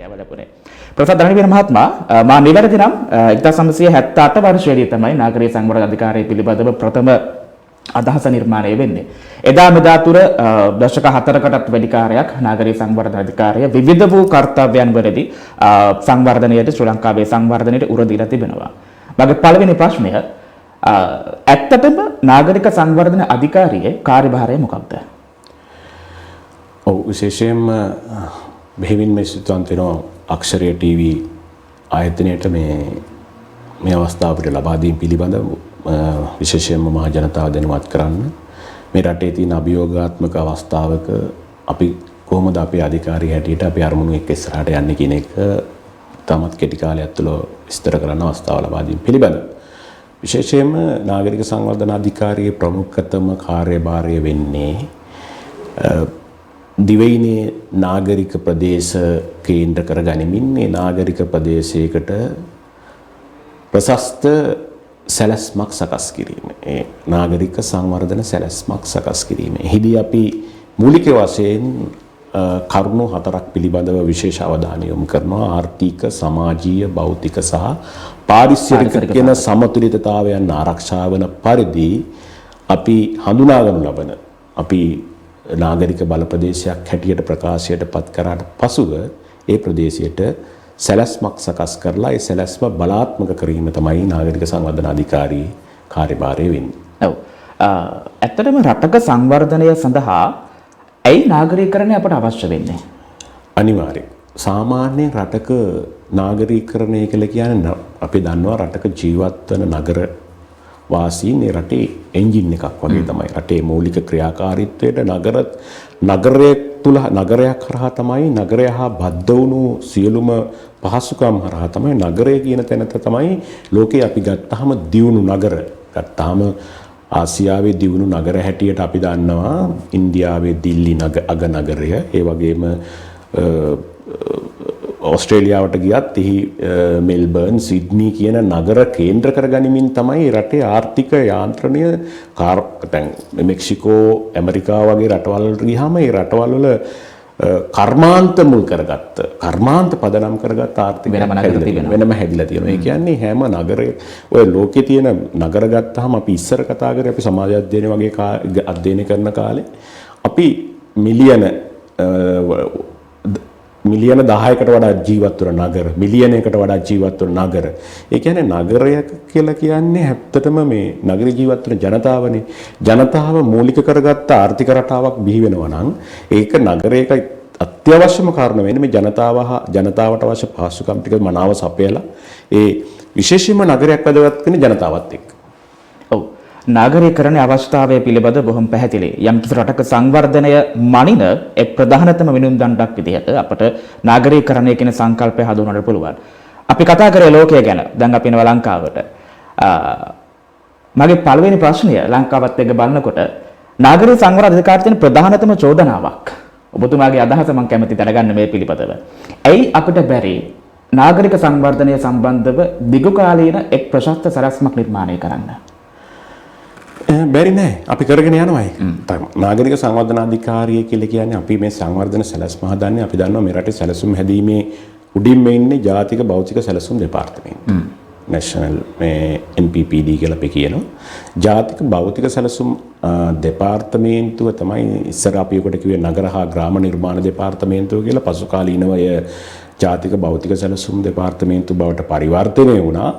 වැඩපුනේ. Professor ධනවීර මහත්මයා මා නිවැරදි නම් 1978 වර්ෂයේදී තමයි නාගරික සංවර්ධන අධිකාරිය පිළිබඳව ප්‍රථම අදහස නිර්මාණය වෙන්නේ. එදා මෙදා තුර දශක 4කටත් වැඩි කාලයක් නාගරික සංවර්ධන අධිකාරිය විවිධ වූ කර්තව්‍යයන් වලදී සංවර්ධනයට ශ්‍රී ලංකාවේ සංවර්ධනයට උර දීලා තිබෙනවා. මගේ පළවෙනි ප්‍රශ්නය ඇත්තටම නාගරික සංවර්ධන අධිකාරියේ කාර්යභාරය මොකක්ද? ඔව් විශේෂයෙන්ම බෙහෙවින් මේ සිතුවන්ත වෙනවා අක්ෂරය ටීවී ආයතනයට මේ අවස්ථාව අපිට ලබා දීම පිළිබඳව විශේෂයෙන්ම මහ ජනතාව දැනුවත් කරන්න මේ රටේ තියෙන අභියෝගාත්මක අවස්ථාවක අපි කොහොමද අපේ අධිකාරිය හැටියට අපි අරමුණු එක්ක ඉස්සරහට යන්නේ කියන එක තමත් කෙටි කාලයක් තුළ විස්තර කරන්න අවස්ථාව ලබා දීම පිළිබඳව විශේෂයෙන්ම නාගරික සංවර්ධන අධිකාරියේ ප්‍රමුඛතම කාර්යභාරය වෙන්නේ දිවයිනේ නාගරික ප්‍රදේශ කේන්ද්‍ර කරගනිමින් මේ නාගරික ප්‍රදේශයකට ප්‍රශස්ත සැලැස්මක් සකස් කිරීම. ඒ නාගරික සංවර්ධන සැලැස්මක් සකස් කිරීම. එහිදී අපි මූලික වශයෙන් කරුණු 4ක් පිළිබඳව විශේෂ අවධානය යොමු කරනවා. ආර්ථික, සමාජීය, භෞතික සහ පාරිසරික කියන සමතුලිතතාවයන් ආරක්ෂා වන පරිදි අපි හඳුනාගනු ලබන අපි නාගරික බල ප්‍රදේශයක් හැටියට ප්‍රකාශයට පත් කරාට පසුව ඒ ප්‍රදේශයට සැලැස්මක් සකස් කරලා ඒ සැලැස්ම බලාත්මක කිරීම තමයි නාගරික සංවර්ධන අධිකාරියේ කාර්යභාරය වෙන්නේ. ඔව්. ඇත්තටම රටක සංවර්ධනය සඳහා ඇයි නාගරීකරණය අපට අවශ්‍ය වෙන්නේ? අනිවාර්යයෙන්. සාමාන්‍යයෙන් රටක නාගරීකරණය කියලා කියන්නේ අපි දන්නවා රටක ජීවත් වන නගර වාසීන් මේ රටේ එන්ජින් එකක් වගේ තමයි. රටේ මූලික ක්‍රියාකාරීත්වයට නගරයක් තුල නගරයක් හරහා තමයි නගරය හා බද්ධ වුණු සියලුම පහසුකම් හරහා තමයි නගරය කියන තැනට තමයි ලෝකේ අපි ගත්තාම දියුණු නගර ගත්තාම ආසියාවේ දියුණු නගර හැටියට අපි දන්නවා ඉන්දියාවේ දිල්ලි අග නගරය ඒ වගේම ඕස්ට්‍රේලියාවට ගියත් එහි මෙල්බර්න් සිඩ්නි කියන නගර කේන්ද්‍ර කරගනිමින් තමයි රටේ ආර්ථික යාන්ත්‍රණය දැන් මෙක්සිකෝ ඇමරිකාව වගේ රටවල් වලට ගියාම ඒ රටවල් වල කර්මාන්ත මුල් කරගත්ත කර්මාන්ත පදනම් කරගත්ත ආර්ථික වෙනම හැදිලා තියෙනවා. ඒ කියන්නේ හැම නගරේ ඔය ලෝකේ තියෙන නගර ගත්තාම අපි ඉස්සර කතා කරේ අපි සමාජ අධ්‍යයන වගේ අධ්‍යයනය කරන කාලේ අපි මිලියන 10කට වඩා ජීවත් වන නගර මිලියනයකට වඩා ජීවත් වන නගර. ඒ කියන්නේ නගරයක් කියලා කියන්නේ ඇත්තටම මේ නගරේ ජීවත් වන ජනතාවනේ. ජනතාව මූලික කරගත්ත ආර්ථික රටාවක් බිහි වෙනවා නම් ඒක නගරයක අත්‍යවශ්‍යම කාරණා වෙන්නේ මේ ජනතාවට අවශ්‍ය පහසුකම් ටික මනාව සපයලා ඒ විශේෂයෙන්ම නගරයක් වැදගත් වෙන ජනතාවත් එක්ක. ඔව්. නාගරීකරණ අවස්ථාවේ පිළිබඳ බොහොම පැහැදිලි. යම් කිසි රටක සංවර්ධනය මනින එක් ප්‍රධානතම විනුම් දණ්ඩක් විදිහට අපට නාගරීකරණය කියන සංකල්පය හඳුන්වන්න පුළුවන්. අපි කතා කරේ ලෝකය ගැන. දැන් අපි එනවා ලංකාවට. මගේ පළවෙනි ප්‍රශ්නය ලංකාවත් එක්ක බලනකොට නාගරික සංවර්ධන අධිකාරියට තියෙන ප්‍රධානතම චෝදනාවක්. ඔබතුමාගේ අදහස මම කැමති දැනගන්න මේ පිළිබඳව. ඇයි අපිට බැරි නාගරික සංවර්ධනය සම්බන්ධව දිගු කාලීන එක් ප්‍රශස්ත සැලැස්මක් නිර්මාණය කරන්න? බැරි නෑ අපි කරගෙන යනවා ඒක. නාගරික සංවර්ධන අධිකාරිය කියලා කියන්නේ අපි මේ සංවර්ධන සැලැස්ම හදන්නේ අපි දන්නවා මේ රටේ සැලසුම් හැදීමේ උඩින්ම ඉන්නේ ජාතික භෞතික සැලසුම් දෙපාර්තමේන්තුව. නැෂනල් මේ NPPD කියලා අපි කියනවා. ජාතික භෞතික සැලසුම් දෙපාර්තමේන්තුව තමයි ඉස්සර අපි උකට කිව්වේ නගර හා ග්‍රාම නිර්මාණ දෙපාර්තමේන්තුව කියලා පසු කාලීනව එය ජාතික භෞතික සැලසුම් දෙපාර්තමේන්තුව බවට පරිවර්තනය වුණා.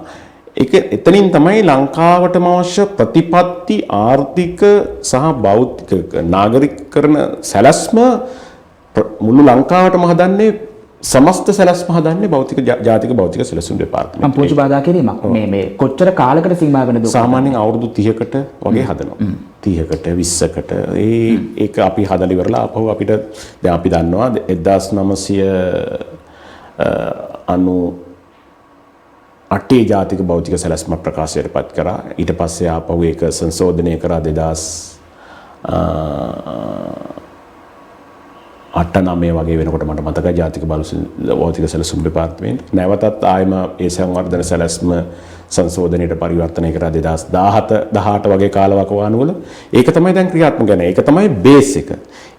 ඒක එතනින් තමයි ලංකාවටම අවශ්‍ය ප්‍රතිපත්ති ආර්ථික සහ භෞතික නාගරිකකරණ සැලැස්ම මුළු ලංකාවටම හදන්නේ සමස්ත සැලැස්ම හදන්නේ ජාතික භෞතික සැලසුම් දෙපාර්තමේන්තුව. මම පුංචි බාධා කිරීමක් මේ කොච්චර කාලයකට සීමා වෙනද? සාමාන්‍යයෙන් අවුරුදු 30කට වගේ හදනවා. 30කට 20කට ඒක අපි හදලා ඉවරලා අපහු අපිට දැන් අපි දන්නවා 1998 ජාතික භෞතික සැලැස්ම ප්‍රකාශයට පත් කරා. ඊට පස්සේ ආපහු ඒක සංශෝධනය කරා 2008 8-9 වගේ වෙනකොට මට මතකයි ජාතික භෞතික සැලසුම් දෙපාර්තමේන්තුව නැවතත් ආයම ඒ සංවර්ධන සැලැස්ම සංශෝධනයට පරිවර්තනය කරා 2017 වගේ කාලවකවානුවල. ඒක තමයි දැන් ක්‍රියාත්මක වෙන්නේ. ඒක තමයි බේස් එක.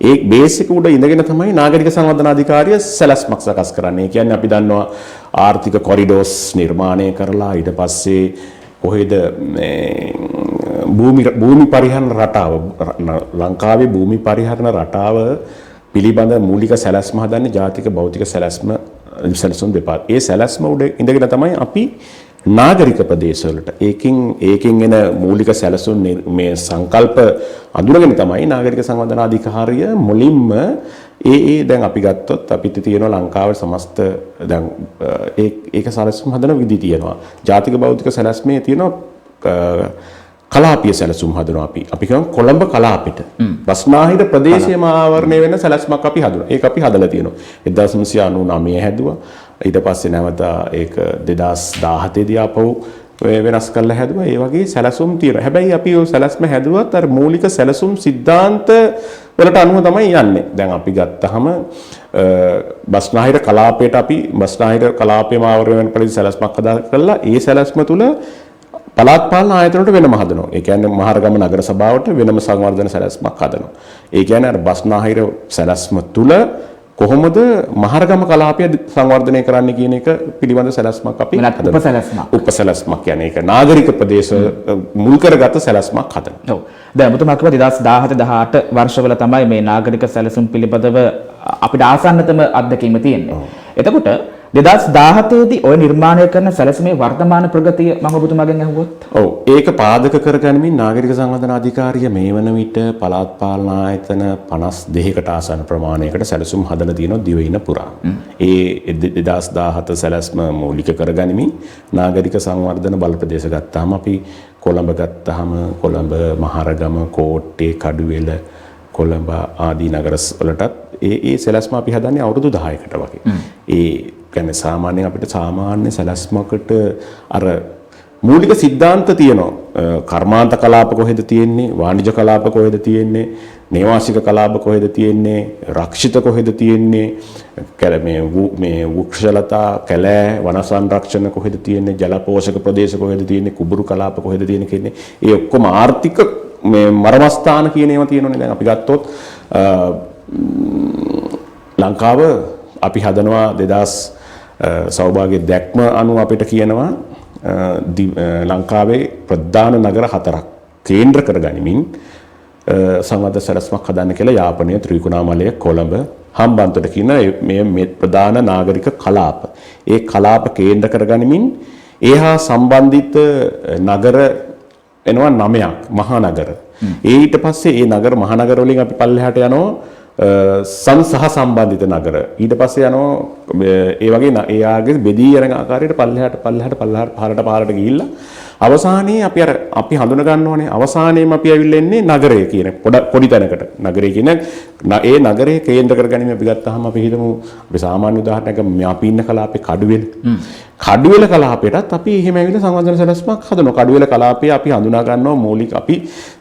ඒ බේස් එක උඩ ඉඳගෙන තමයි නාගරික සංවර්ධනාධිකාරිය සැලැස්මක් සකස් කරන්නේ. ඒ කියන්නේ අපි දන්නවා ආර්ථික කොරිඩෝස් නිර්මාණය කරලා ඊට පස්සේ කොහෙද භූමි පරිහරණ රටාව ලංකාවේ භූමි පරිහරණ රටාව පිළිබඳ මූලික සැලැස්ම හදන්නේ ජාතික භෞතික සැලසුම් දෙපාර්තමේන්තුව. ඒ සැලැස්ම උඩ ඉඳගෙන තමයි අපි නාගරික ප්‍රදේශවලට ඒකෙන් එන මූලික සැලසුම් මේ සංකල්ප අඳුරගෙන තමයි නාගරික සංවර්ධනාධිකාරිය මුලින්ම දැන් අපි ගත්තොත් අපිට තියෙනවා ලංකාවේ සමස්ත දැන් ඒක සැලසුම් හදන විදි තියෙනවා. ජාතික භෞතික සැලැස්මේ තියෙනවා කලාපීය සැලසුම් හදනවා අපි කියමු කොළඹ කලාපෙට බස්නාහිර ප්‍රදේශයේම ආවරණය වෙන සැලැස්මක් අපි හදනවා. ඒක අපි හදලා තියෙනවා. 1999 හැදුවා. ඊට පස්සේ නැවත ඒක 2017 දී ආපහු වෙනස් කරලා හැදුවා. ඒ වගේ සැලසුම් තියෙනවා. හැබැයි අපි ඔය සැලැස්ම හැදුවත් අර මූලික සැලසුම් સિદ્ધාන්ත වලට අනුව තමයි යන්නේ. දැන් අපි ගත්තාම බස්නාහිර කලාපයට අපි බස්නාහිර කලාපයේම ආවරණය වෙන පරිදි සැලැස්මක් හදා කරලා ඒ සැලැස්ම තුල පළාත් පාලන ආයතනවලට වෙනම හදනවා. ඒ කියන්නේ මහරගම නගර සභාවට වෙනම සංවර්ධන සැලැස්මක් හදනවා. ඒ කියන්නේ අර බස්නාහිර සැලැස්ම තුල කොහොමද මහරගම කලාපය සංවර්ධනය කරන්න කියන එක පිළිබඳ සැලැස්මක් අපි හදනවා. උපසැලැස්මක් කියන්නේ ඒක නාගරික ප්‍රදේශ මුල් කරගත් සැලැස්මක් හදනවා. ඔව්. දැන් ඔබතුමා කිව්වා 2017 18 වර්ෂවල තමයි මේ නාගරික සැලසුම් පිළිබඳව අපිට ආසන්නතම අත්දැකීම තියෙන්නේ. එතකොට 2017 දී ඔය නිර්මාණය කරන සැලසුමේ වර්තමාන ප්‍රගතිය මම ඔබතුමාගෙන් අහුවොත්. ඔව් ඒක පාදක කරගනිමින් නාගරික සංවර්ධනාධිකාරිය මේ වන විට පළාත් පාලන ආයතන 52කට ආසන්න ප්‍රමාණයකට සැලසුම් හදලා තියෙනවා දිවයින පුරා. ඒ 2017 සැලැස්ම මූලික කරගනිමින් නාගරික සංවර්ධන බල ප්‍රදේශ ගත්තාම අපි කොළඹ ගත්තාම කොළඹ මහරගම කෝට්ටේ කඩුවෙල කොළඹ ආදී නගර වලටත් ඒ සැලැස්ම අපි හදන්නේ අවුරුදු 10කට වගේ. ඒ කියන්නේ සාමාන්‍යයෙන් අපිට සාමාන්‍ය සැලැස්මකට අර මූලික સિદ્ધාන්ත තියෙනවා. කර්මාන්ත කලාප කොහෙද තියෙන්නේ? වාණිජ කලාප කොහෙද තියෙන්නේ? නේවාසික කලාප කොහෙද තියෙන්නේ? රක්ෂිත කොහෙද තියෙන්නේ? මේ වෘක්ෂලතා කැලෑ වන සංරක්ෂණ කොහෙද තියෙන්නේ? ජල පෝෂක ප්‍රදේශ කොහෙද තියෙන්නේ? කුඹුරු කලාප කොහෙද තියෙන්නේ කියන්නේ ඒ ඔක්කොම ආර්ථික මේ මරමස්ථාන කියන ඒවා තියෙනවනේ. දැන් අපි ගත්තොත් ලංකාව අපි හදනවා 2000 සෞභාග්‍ය දැක්ම අනුව අපිට කියනවා ලංකාවේ ප්‍රධාන නගර 4ක් කේන්ද්‍ර කරගනිමින් සංවර්ධන සැලැස්මක් හදන්න කියලා යාපනය ත්‍රිකුණාමලය කොළඹ හම්බන්තොට කියන මේ ප්‍රධාන නාගරික කලාප. ඒ කලාප කේන්ද්‍ර කරගනිමින් ඒහා සම්බන්ධිත නගර එනවා 9ක් මහා නගර. ඊට පස්සේ ඒ නගර මහා නගර වලින් අපි පල්ලෙහාට යනවා සහ සම්බන්ධිත නගර. ඊට පස්සේ යනවා ඒ වගේ එයාගේ බෙදී යන ආකාරයට පල්ලෙහාට ගිහිල්ලා අවසානයේ අපි හඳුන ගන්නවනේ අවසානයේම අපි ඇවිල්ලා එන්නේ නගරය කියන පොඩි තැනකට. නගරය කියන ඒ නගරයේ කේන්ද්‍ර කරගනිමින් අපි ගත්තාම අපි හිතමු අපි සාමාන්‍ය උදාහරණයක් අපි ඉන්න කලාපේ කඩුවෙල. කඩුවෙල කලාපයටත් අපි එහෙම ඇවිල්ලා සංවර්ධන සැලැස්මක් හදනවා. කඩුවෙල කලාපය අපි හඳුනා ගන්නවා මූලික අපි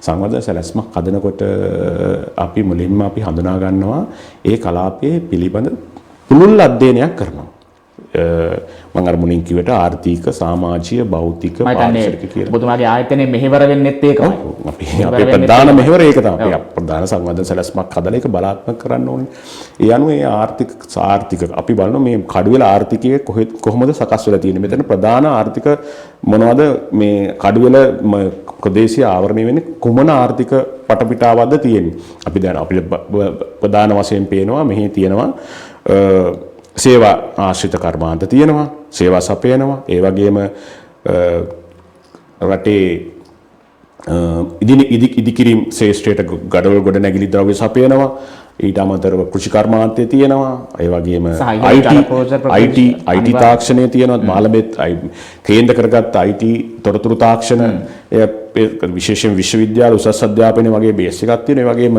සංවර්ධන සැලැස්මක් හදනකොට අපි මුලින්ම අපි හඳුනා ගන්නවා ඒ කලාපයේ පිළිබඳ පුළුල් අධ්‍යයනයක් කරනවා. මම අර මුලින් කිව්වට ආර්ථික සමාජීය භෞතික පාරිසරික කියලා. ඔබතුමාගේ ආයතනයේ මෙහෙවර වෙන්නෙත් ඒකමයි. අපේ ප්‍රධාන මෙහෙවර ඒක තමයි. අපි ප්‍රධාන සංවර්ධන සැලැස්මක් හදලා ඒක බලාත්මක කරන්න ඕනේ. ඒ අනුව ඒ ආර්ථික අපි බලනවා මේ කඩුවෙල ආර්ථිකයේ කොහොමද සකස් වෙලා තියෙන්නේ. මෙතන ප්‍රධාන ආර්ථික මොනවද මේ කඩුවෙල ප්‍රදේශීය ආවරණය වෙන්නේ කුමන ආර්ථික පටපිටාවක්ද තියෙන්නේ. අපි දැන් අපිට ප්‍රධාන වශයෙන් පේනවා මෙහි තියෙනවා සේවා ආශ්‍රිත කර්මාන්ත තියෙනවා. සේවා සපයනවා. ඒ වගේම රටේ ඉදිකිරීම් ශේෂ්ත්‍රයට ගඩොල් ගොඩනැගිලි ද්‍රව්‍ය සපයනවා. ඊට අමතරව කෘෂි කර්මාන්තය තියෙනවා. ඒ වගේම IT තාක්ෂණය තියෙනවා. මාළඹෙත් කේන්ද්‍ර කරගත්ත IT තොරතුරු තාක්ෂණ විශේෂයෙන් විශ්වවිද්‍යාල උසස් අධ්‍යාපනය වගේ බේස් එකක් තියෙනවා. ඒ වගේම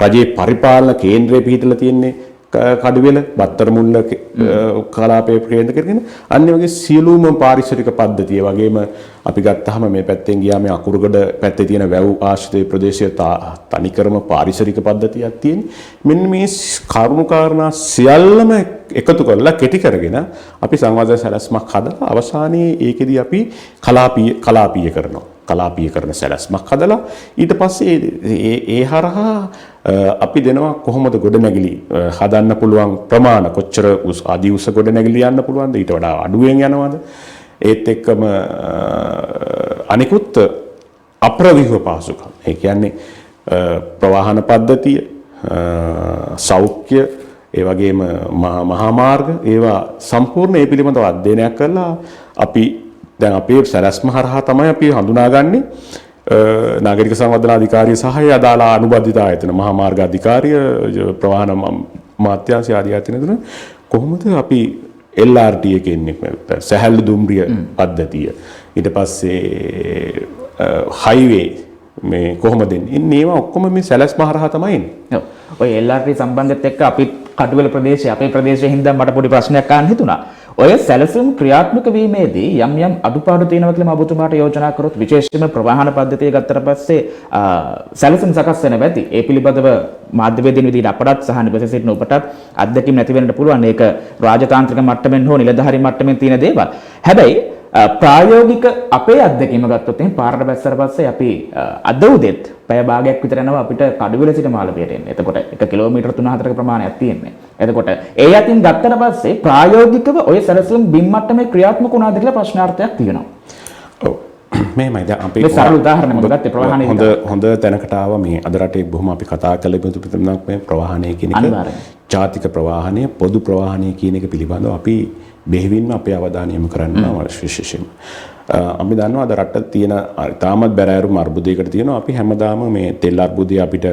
රජයේ පරිපාලන කේන්ද්‍රය පිහිටලා තියෙන්නේ කඩුවෙල බත්තර මුල්ල කලාපය කේන්ද්‍ර කරගෙන අනිත් වගේ සියලුම පාරිසරික පද්ධතිය වගේම අපි ගත්තාම මේ පැත්තෙන් ගියාම මේ අකුරුගඩ පැත්තේ තියෙන වැව් ආශ්‍රිත ප්‍රදේශයේ තනිකරම පාරිසරික පද්ධතියක් තියෙන. මෙන්න මේ කරුණු කාරණා සියල්ලම එකතු කරලා කෙටි කරගෙන අපි සංවාද සැලැස්මක් හදලා අවසානයේ ඒකෙදි අපි කලාපීය කරනවා. කලාපීය කරන සැලැස්මක් හදලා ඊට පස්සේ ඒ හරහා අපි දෙනවා කොහොමද ගොඩනැගිලි හදන්න පුළුවන් ප්‍රමාණ කොච්චර අධි උස ගොඩනැගිලි යන්න පුළුවන්ද ඊට වඩා අඩුවෙන් යනවද ඒත් එක්කම අනිකුත් අප්‍රවිහ පහසුකම් ඒ කියන්නේ ප්‍රවාහන පද්ධතිය සෞඛ්‍ය ඒ වගේම මහා මාර්ග ඒවා සම්පූර්ණ ඒ පිළිබඳව අධ්‍යයනයක් කරලා අපි දැන් අපේ සැලැස්ම හරහා තමයි අපි හඳුනාගන්නේ නාගරික සංවර්ධන අධිකාරිය සහ අදාළ අනුබද්ධිත ආයතන මහා මාර්ග අධිකාරිය ප්‍රවාහන මාත්‍යාංශය ආදී ආයතන තුන කොහොමද අපි LRT එකේ ඉන්නේ සැහැල්ලු දුම්රිය පද්ධතිය ඊට පස්සේ හයිවේ මේ කොහොමද ඉන්නේ ඒවා ඔක්කොම මේ සැලැස්ම හරහා තමයි එන්නේ. ඔය LRT සම්බන්ධයත් එක්ක අපි කඩුවල ප්‍රදේශයේ අපේ ප්‍රදේශයේ හින්දා මට පොඩි ප්‍රශ්නයක් අහන්න හිතුණා. ඔය සැලසුම් ක්‍රියාත්මක වීමේදී යම් අඩුපාඩු තියෙනවා කියලා මම ඔබතුමාට යෝජනා කරොත් විශේෂයෙන්ම ප්‍රවාහන පද්ධතිය ගත්තට පස්සේ සැලසුම් සකස් වෙන වෙති. ඒ පිළිබඳව මාධ්‍යවේදීන් විදිහට අපටත් සහ නිවසේ සිටින ඔබටත් අත්දැකීම් නැති වෙන්නට පුළුවන්. ඒක රාජතාන්ත්‍රික මට්ටමින් හෝ නිලධාරි මට්ටමින් තියෙන දේවල්. හැබැයි ප්‍රායෝගික අපේ අත්දැකීම ගත්තොත් එහෙනම් පාරට බැස්සට පස්සේ අපි අද උදේත් පැය භාගයක් විතර යනවා අපිට කඩුවෙල සිට මාළඹියට එන්න. එතකොට 1 කිලෝමීටර් 3-4ක ප්‍රමාණයක් තියෙන්නේ. එතකොට ඒ අතින් ගත්තට පස්සේ ප්‍රායෝගිකව ඔය සැලසුම් බිම් මට්ටමේ ක්‍රියාත්මක වුණාද කියලා ප්‍රශ්නාර්ථයක් තියෙනවා. ඔව්. මේමයි දැන් අපි මේ සරල උදාහරණයක් මම ගත්තේ ප්‍රවාහනයේ හොඳ තැනකට ආවා මේ අද රටේ බොහොම අපි කතා කළ යුතු පිටමනක් මේ ප්‍රවාහනය කියන එක. ජාතික ප්‍රවාහනය පොදු ප්‍රවාහනය කියන එක පිළිබඳව අපි බෙහෙවින්ම අපේ අවධානය යොමු කරන්න අවශ්‍ය විශේෂයෙන්. අපි දන්නවා අද රට තියෙන තාමත් බැරෑරුම් අර්බුදයකට තියෙනවා. අපි හැමදාම මේ තෙල් අර්බුදය අපිට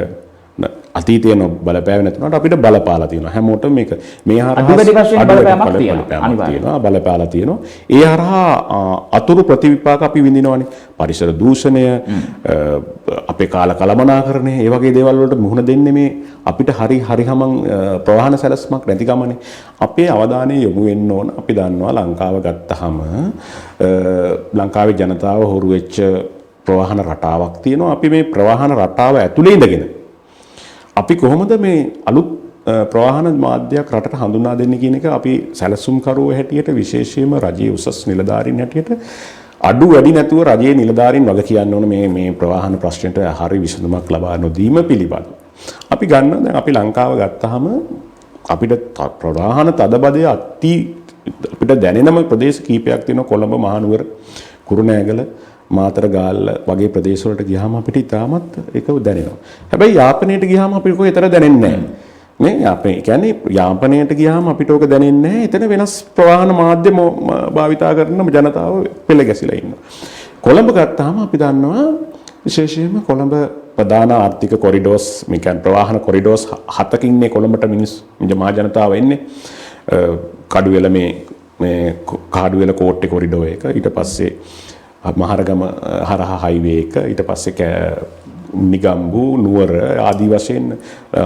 අතීතයේ බලපෑව නැතුනට අපිට බලපාලා තියෙනවා. හැමෝටම මේක මේ හරහා බලපාලා තියෙනවා. ඒ හරහා අතුරු ප්‍රතිවිපාක අපි විඳිනවානේ. පරිසර දූෂණය, අපේ කාල කළමනාකරණය, ඒ වගේ දේවල් වලට මුහුණ දෙන්නේ මේ අපිට හරිහමං ප්‍රවාහන සැලැස්මක් නැති ගමනේ. අපේ අවධානය යොමු වෙන්න ඕන. අපි දන්නවා ලංකාව ගත්තහම ලංකාවේ ජනතාව හොරු වෙච්ච ප්‍රවාහන රටාවක් තියෙනවා. අපි මේ ප්‍රවාහන රටාව ඇතුලේ ඉඳගෙන අපි කොහොමද මේ අලුත් ප්‍රවාහන මාධ්‍යයක් රටට හඳුනා දෙන්නේ කියන එක අපි සැලසුම්කරුවෝ හැටියට විශේෂයෙන්ම රජයේ උසස් නිලධාරීන් හැටියට අඩු වැඩි නැතුව රජයේ නිලධාරීන් වග කියන්න ඕන මේ ප්‍රවාහන ප්‍රශ්නෙට හරි විසඳුමක් ලබා නොදීම පිළිබඳව. අපි ගන්න දැන් අපි ලංකාව ගත්තාම අපිට ප්‍රවාහන තදබදය අපිට දැනෙනම ප්‍රදේශ කීපයක් තියෙනවා. කොළඹ මහනුවර කුරුණෑගල මාතර ගාල්ල වගේ ප්‍රදේශ වලට ගියාම අපිට ඉතාමත් ඒක දැනෙනවා. හැබැයි යාපනයට ගියාම අපිට කොහෙතර දැනෙන්නේ නැහැ. නේ යාපනය කියන්නේ යාපනයට ගියාම අපිට ඕක දැනෙන්නේ නැහැ. එතන වෙනස් ප්‍රවාහන මාධ්‍ය භාවිතා කරන ජනතාව පෙළ ගැසිලා ඉන්නවා. කොළඹ ගත්තාම අපි දන්නවා විශේෂයෙන්ම කොළඹ ප්‍රධාන ආර්ථික කොරිඩෝස් මේ කියන්නේ ප්‍රවාහන කොරිඩෝස් 7කින් ඉන්නේ කොළඹට මිනිස් මහා ජනතාව එන්නේ. කඩුවෙල මේ කඩුවෙල කෝට්ටේ කොරිඩෝ එක ඊට පස්සේ මහරගම හරහා හයිවේ එක ඊට පස්සේ නිගම්බු නුවර ආදි වශයෙන්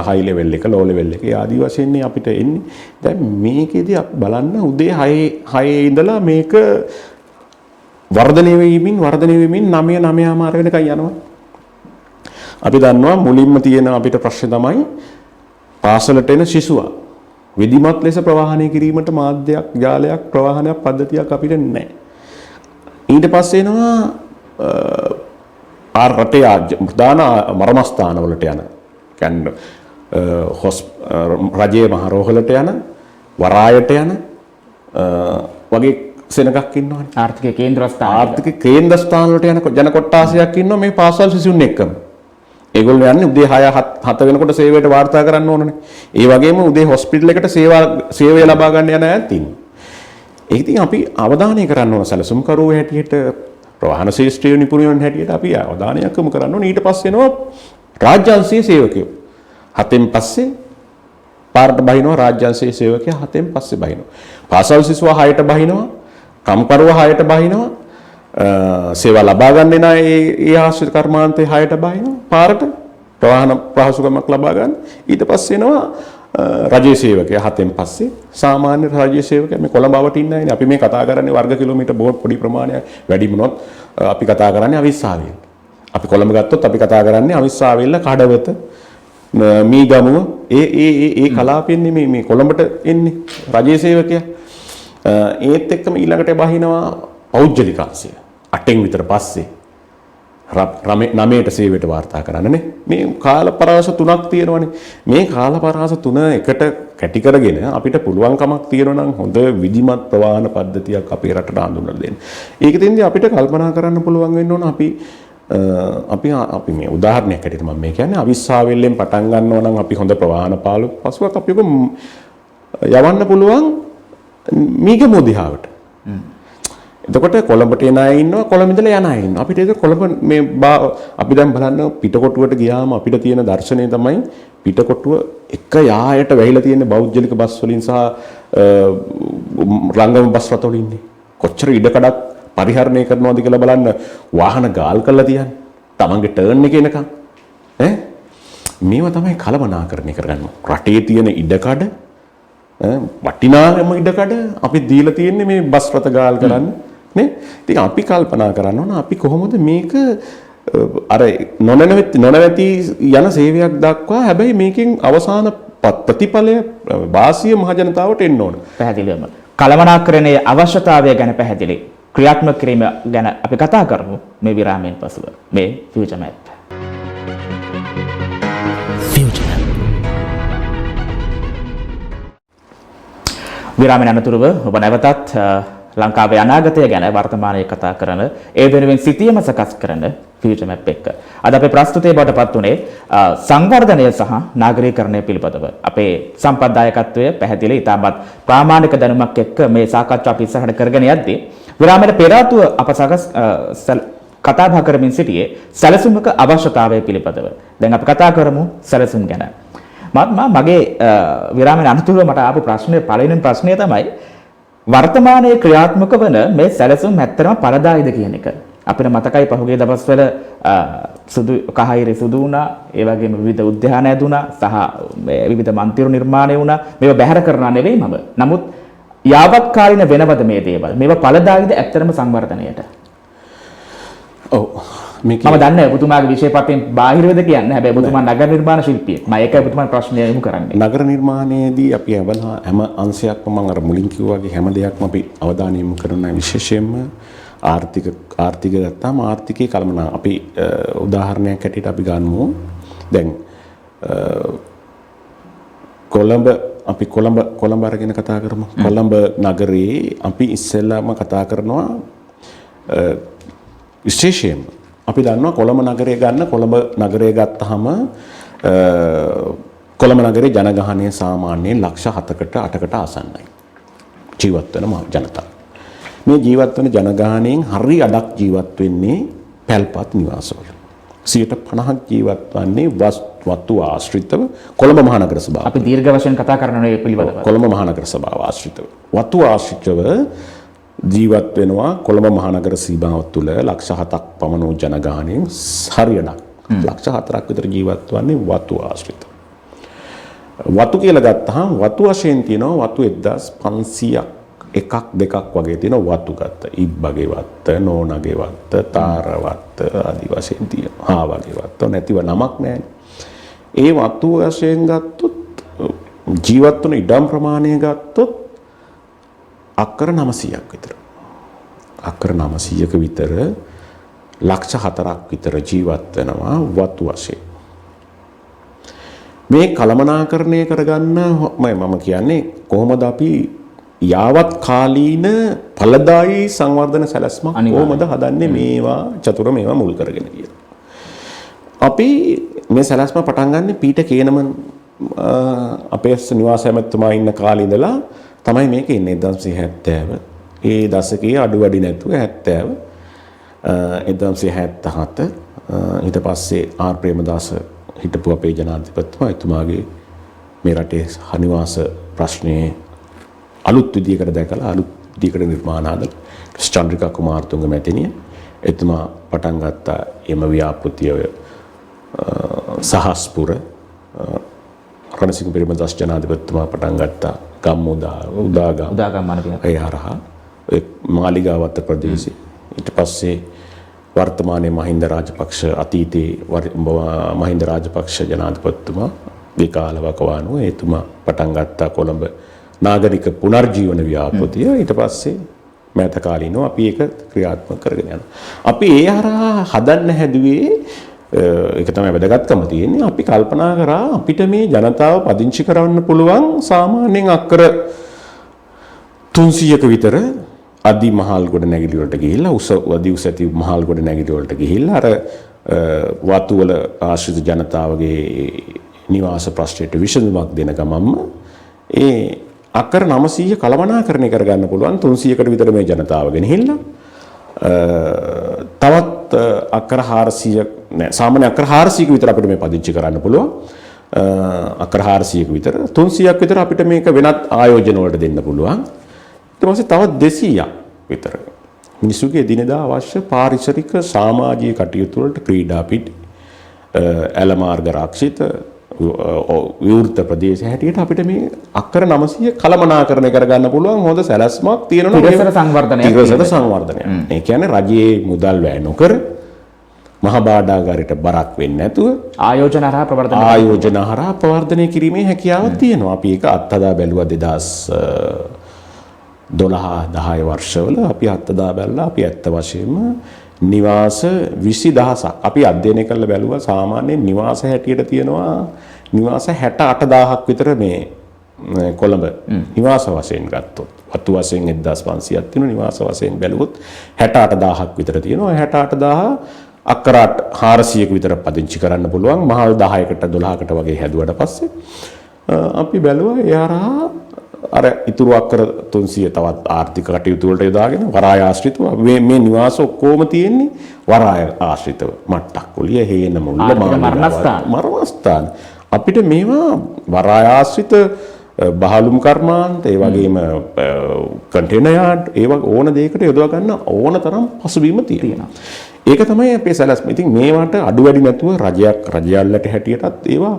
හයි ලෙවල් එක ලෝ ලෙවල් එක ආදි වශයෙන් අපිට එන්නේ. දැන් මේකෙදි අපි බලන්න උදේ 6 ඉඳලා මේක වර්ධනය වෙමින් 9:00 වෙනකන් යනවා. අපි දන්නවා මුලින්ම තියෙන අපිට ප්‍රශ්නේ තමයි පාසලට එන සිසුවා විධිමත් ලෙස ප්‍රවාහනය කිරීමට මාධ්‍යයක් ජාලයක් ප්‍රවාහනයක් පද්ධතියක් අපිට නැහැ. ඊට පස්සේ එනවා රටේ ප්‍රධාන මර්මස්ථාන වලට යන කියන්නේ රජයේ මහරෝහලට යන වරායට යන වගේ සෙනගක් ඉන්නවනේ. ආර්ථික කේන්ද්‍රස්ථාන වලට යන ජන කොට්ටාසයක් ඉන්නවා මේ පාසල් සිසුන් එක්කම. ඒගොල්ලෝ යන්නේ උදේ 6-7 වෙනකොට සේවයට වාර්තා කරන්න ඕනනේ. ඒ වගේම උදේ හොස්පිටල් එකට සේවය ලබා ගන්න යන අයත් ඉන්නවා. ඒක ඉතින් අපි අවධානය කරන්න ඕන සැලසුම්කරුවෝ හැටියට ප්‍රවාහන ශාස්ත්‍රීය නිපුණයන් හැටියට අපි අවධානයක් යොමු කරන්න ඕන. ඊට පස්සේ එනවා රාජ්‍යාංශීය සේවකයෝ. 7න් පස්සේ පාරට බහිනවා රාජ්‍යාංශීය සේවකයා 7න් පස්සේ බහිනවා. පාසල් සිසුවා 6ට බහිනවා. කම්කරුවා 6ට බහිනවා. සේවා ලබා ගන්න එන ඒ ආශ්‍රිත කර්මාන්තේ 6ට බහිනවා. පාරට ප්‍රවාහන පහසුකමක් ලබා ගන්න. ඊට පස්සේ එනවා රජයේ සේවකයා හතෙන් පස්සේ සාමාන්‍ය රජයේ සේවකයා මේ කොළඹ අවට ඉන්නේ නැහැ. අපි මේ කතා කරන්නේ වර්ග කිලෝමීටර් පොඩි ප්‍රමාණයක් වැඩි වුණොත් අපි කතා කරන්නේ අවිස්සාවෙන්. අපි කොළඹ ගත්තොත් අපි කතා කරන්නේ අවිස්සාවෙල්ල කඩවත මීගමුව ඒ කලාපෙන් මේ කොළඹට එන්නේ රජයේ සේවකයා. ඒත් එක්කම ඊළඟට බහිනවා පෞද්ගලිකාංශය. 8න් විතර පස්සේ නමයට සේවයට වාර්තා කරන්නනේ. මේ කාලපරාස 3ක් තියෙනවානේ. මේ කාලපරාස 3 එකට කැටි කරගෙන අපිට පුළුවන්කමක් තියෙනවා නම් හොඳ විධිමත් ප්‍රවාහන පද්ධතියක් අපේ රටට හඳුන්වලා දෙන්න. ඒකෙන්දී අපිට කල්පනා කරන්න පුළුවන් වෙන්න ඕන අපි මේ උදාහරණයක් ඇටියට මම මේ කියන්නේ අවිස්සාවෙල්ලෙන් පටන් ගන්නවා නම් අපි හොඳ ප්‍රවාහන පාලු පසුවක් අපි යවන්න පුළුවන් මීගමුව දිහාවට. එතකොට කොළඹට එන අය ඉන්නවා කොළඹ ඉඳලා යන අය ඉන්නවා. අපිට ඒක කොළඹ මේ අපි දැන් බලන්න පිටකොටුවට ගියාම අපිට තියෙන දර්ශනය තමයි පිටකොටුව එක යායට වැහිලා තියෙන බෞද්ධලික බස් වලින් සහ රංගම බස් රථ වලින් ඉන්නේ. කොච්චර ඉඩකඩක් පරිහරණය කරනවද කියලා බලන්න වාහන ගාල් කරලා තියන්නේ. තමන්ගේ ටර්න් එක එනකන්. මේවා තමයි කලමනාකරණය කරගන්න. රටේ තියෙන ඉඩකඩ වටිනාම ඉඩකඩ අපි දීලා තියෙන්නේ මේ බස් රථ ගාල් කරන්න. නේ? ඉතින් අපි කල්පනා කරන්න ඕන අපි කොහොමද මේක අර නොනැවති යන සේවයක් දක්වා හැබැයි මේකෙන් අවසාන ප්‍රතිඵලය වාසිය මහ ජනතාවට එන්න ඕන. පැහැදිලිවම කළමනාකරණයේ අවශ්‍යතාවය ගැන පැහැදිලි ක්‍රියාත්මක කිරීම ගැන අපි කතා කරමු මේ විරාමයෙන් පසුව. මේ ෆියුචර් මැප්. විරාමයෙන් අනතුරුව ඔබ නැවතත් ලංකාවේ අනාගතය ගැන වර්තමානයේ කතා කරන ඒ වෙනුවෙන් සිටියම සකස් කරන ෆියුචර් මැප් එක. අද අපේ ප්‍රස්තුතයේ බවට පත් උනේ සංවර්ධනය සහ නාගරීකරණය පිළිබඳව. අපේ සම්ප්‍රදායකත්වය පැහැදිලි ඉතාමත් ප්‍රාමාණික දැනුමක් එක්ක මේ සාකච්ඡාව අපි ඉස්සරහට කරගෙන යද්දී විරාමයට පෙර ආතුව අප කතා බහ කරමින් සිටියේ සැලසුමක අවශ්‍යතාවය පිළිබඳව. දැන් අපි කතා කරමු සැලසුම් ගැන. මගේ විරාමයෙන් අනතුරුව මට ආපු ප්‍රශ්නේ පළවෙනි ප්‍රශ්නය තමයි වර්තමානයේ ක්‍රියාත්මක වන මේ සැලසුම් ඇත්තටම පරදායිද කියන එක. අපිට මතකයි පහුගිය දවස්වල සුදු කහයිරේ සුදු වුණා, ඒ වගේම විවිධ උද්‍යාන ඇදුණා සහ විවිධ මන්තිරු නිර්මාණය වුණා. මේවා බැහැර කරනවා නෙවෙයි මම. නමුත් යාවත්කාලින වෙනවද මේ දේවල්? මේවා පළදායිද ඇත්තටම සංවර්ධනයට? ඔව්. මම දන්නේ ඔබතුමාගේ විෂයපතෙන් බාහිරවද කියන්නේ. හැබැයි ඔබතුමා නගර නිර්මාණ ශිල්පියෙක්. මම ඒකයි ඔබතුමාට ප්‍රශ්නය යොමු කරන්නේ. නගර නිර්මාණයේදී අපි හැම අංශයක්ම මම අර මුලින් කිව්වා වගේ හැම දෙයක්ම අපි අවධානය යොමු කරන විශේෂයෙන්ම ආර්ථික ගත්තාම ආර්ථිකයේ කලමනා අපි උදාහරණයක් ඇටියට අපි ගන්නමු. දැන් කොළඹ අරගෙන කතා කරමු. කොළඹ නගරේ අපි ඉස්සෙල්ලාම කතා කරනවා විශේෂයෙන්ම අපි දන්නවා කොළඹ නගරය ගන්න. කොළඹ නගරය ගත්තාම කොළඹ නගරේ ජනගහනය සාමාන්‍යයෙන් ලක්ෂ 7කට 8කට ආසන්නයි. ජීවත් වෙන ජනතාව. මේ ජීවත් වෙන ජනගහනයෙන් හරි අඩක් ජීවත් වෙන්නේ පැල්පත් නිවාසවල. 50% ජීවත් වන්නේ වතු ආශ්‍රිතව කොළඹ මහනගර සභාව. අපි දීර්ඝ වශයෙන් කතා කරනවා මේ පිළිබඳව. කොළඹ මහනගර සභාව ආශ්‍රිතව. වතු ආශ්‍රිතව ජීවත් වෙනවා කොළඹ මහනගර සීමාව තුළ ලක්ෂ 7ක් පමණ වූ ජනගහනයෙන් හරියටක් ලක්ෂ 4ක් විතර ජීවත් වන්නේ වතු ආශ්‍රිත. වතු කියලා ගත්තාම වතු වශයෙන් තියෙනවා වතු 1500ක් එකක් දෙකක් වගේ තියෙනවා වතු ගත්ත. ඉබ්බගේ වත්ත, නෝනගේ වත්ත, තාර වත්ත ආදි වශයෙන් තියෙනවා. හා වගේ වත්ත නැතිව නමක් නැහැ. ඒ වතු වශයෙන් ගත්තොත් ජීවත් වන ඉඩම් ප්‍රමාණය ගත්තොත් අක්කර 900ක් විතර. අක්කර 900ක විතර ලක්ෂ 4ක් විතර ජීවත් වෙනවා වතු වශයෙන්. මේ කළමනාකරණය කරගන්න මම කියන්නේ කොහොමද අපි යාවත් කාලීන ඵලදායී සංවර්ධන සැලැස්මක් කොහොමද හදන්නේ මේවා චතුර මේවා මුල් කරගෙන කියලා. අපි මේ සැලැස්ම පටන් ගන්න පීට කේනමන් අපේ නිවාස ඇමතුමා ඉන්න කාලේ ඉඳලා තමයි මේක ඉන්නේ 1970. ඒ දශකයේ අඩු වැඩි නැතුව 70 1977 ඊට පස්සේ ආර් ප්‍රේමදාස හිටපු අපේ ජනාධිපතිතුමා එතුමාගේ මේ රටේ නිවාස ප්‍රශ්නේ අලුත් විදියකට දැකලා අලුත් විදියකට නිර්මාණ හදලා චන්ද්‍රිකා කුමාරතුංග මැතිණිය එතුමා පටන් ගත්ත එම ව්‍යාපෘතිය සහස්පුර රණසිංහ පෙරේමදාස ජනාධිපතිතුමා පටන් ගත්තා උදාගම් මානවය. ඒ හරහා ඒ මාලිගාවත ප්‍රදේශේ ඊට පස්සේ වර්තමානයේ මහින්ද රාජපක්ෂ අතීතයේ මහින්ද රාජපක්ෂ ජනාධිපතිතුමා විකාලවකවානුව එතුමා පටන් ගත්තා කොළඹ නාගරික පුනර්ජීවන ව්‍යාපෘතිය. ඊට පස්සේ මෑත කාලීනව අපි ඒක ක්‍රියාත්මක කරගෙන යනවා. අපි ඒ හරහා හදන්න හැදුවේ ඒක තමයි වැදගත්කම තියෙන්නේ. අපි කල්පනා කරා අපිට මේ ජනතාව පදිංචි කරවන්න පුළුවන් සාමාන්‍යයෙන් අක්කර 300ක විතර අදි මහල් ගොඩ නැගිලි වලට ගිහිල්ලා අදි උස ඇති මහල් ගොඩ නැගිලි වලට ගිහිල්ලා අර වතු වල ආශ්‍රිත ජනතාවගේ නිවාස ප්‍රශ්නයට විසඳුමක් දෙන ගමන්ම ඒ අක්කර 900 කළමනාකරණය කරගන්න පුළුවන් 300කට විතර මේ ජනතාව ගෙනහිල්ලා තවත් අක්කර 400 නෑ සාමාන්‍ය අක්කර 400ක විතර අපිට මේ පදිංචි කරන්න පුළුවන්. අක්කර 400ක විතර 300ක් විතර අපිට මේක වෙනත් ආයෝජන වලට දෙන්න පුළුවන්. ඊට පස්සේ තවත් 200ක් විතර මිනිසුගේ දිනදා අවශ්‍ය පාරිසරික සමාජීය කටයුතු වලට ක්‍රීඩා පිටි ඇල මාර්ග රක්ෂිත විවෘත ප්‍රදේශ හැටියට අපිට මේ අක්කර 900 කළමනාකරණය කරගන්න පුළුවන් හොඳ සැලැස්මක් තියෙනවා. තිරසර සංවර්ධනයක්. තිරසර සංවර්ධනයක්. ඒ කියන්නේ රජයේ මුදල් වැය නොකර මහ බාඩාගාරයට බරක් වෙන්නේ නැතුව ආයෝජන හරහා ප්‍රවර්ධනය කිරීමේ හැකියාවක් තියෙනවා. අපි ඒක අත්හදා බැලුවා 2012-10 වර්ෂවල අපි අත්හදා බැලලා අපි ඇත්ත වශයෙන්ම නිවාස 20000ක් අපි අධ්‍යයනය කරලා බැලුවා. සාමාන්‍යයෙන් නිවාස හැටියට තියෙනවා නිවාස 68000ක් විතර මේ කොළඹ නිවාස වශයෙන් ගත්තොත් වතු වශයෙන් 1500ක් තියෙනවා. නිවාස වශයෙන් බැලුවොත් 68000ක් විතර තියෙනවා. 68000 අක්කර 400ක විතර පදිංචි කරන්න පුළුවන්. මහල් 10කට 12කට වගේ හැදුවට පස්සේ අපි බැලුවා ඒ හරහා අර ඉතුරු අක්කර 300 තවත් ආර්ථික කටයුතු වලට යොදාගෙන වරාය ආශ්‍රිතව මේ නිවාස ඔක්කොම තියෙන්නේ වරාය ආශ්‍රිතව මට්ටක් කුලිය හේන මුල්ල මරණස්ථාන අපිට මේවා වරාය ආශ්‍රිත බහලුම් කර්මාන්ත ඒ වගේම කන්ටේනර් යාඩ් ඒවා ඕන දෙයකට යොදවා ගන්න ඕන තරම් පසුබිම තියෙනවා. ඒක තමයි අපේ සැලැස්ම. ඉතින් මේවට අඩු වැඩි නැතුව රජයල්ලට හැටියටත් ඒවා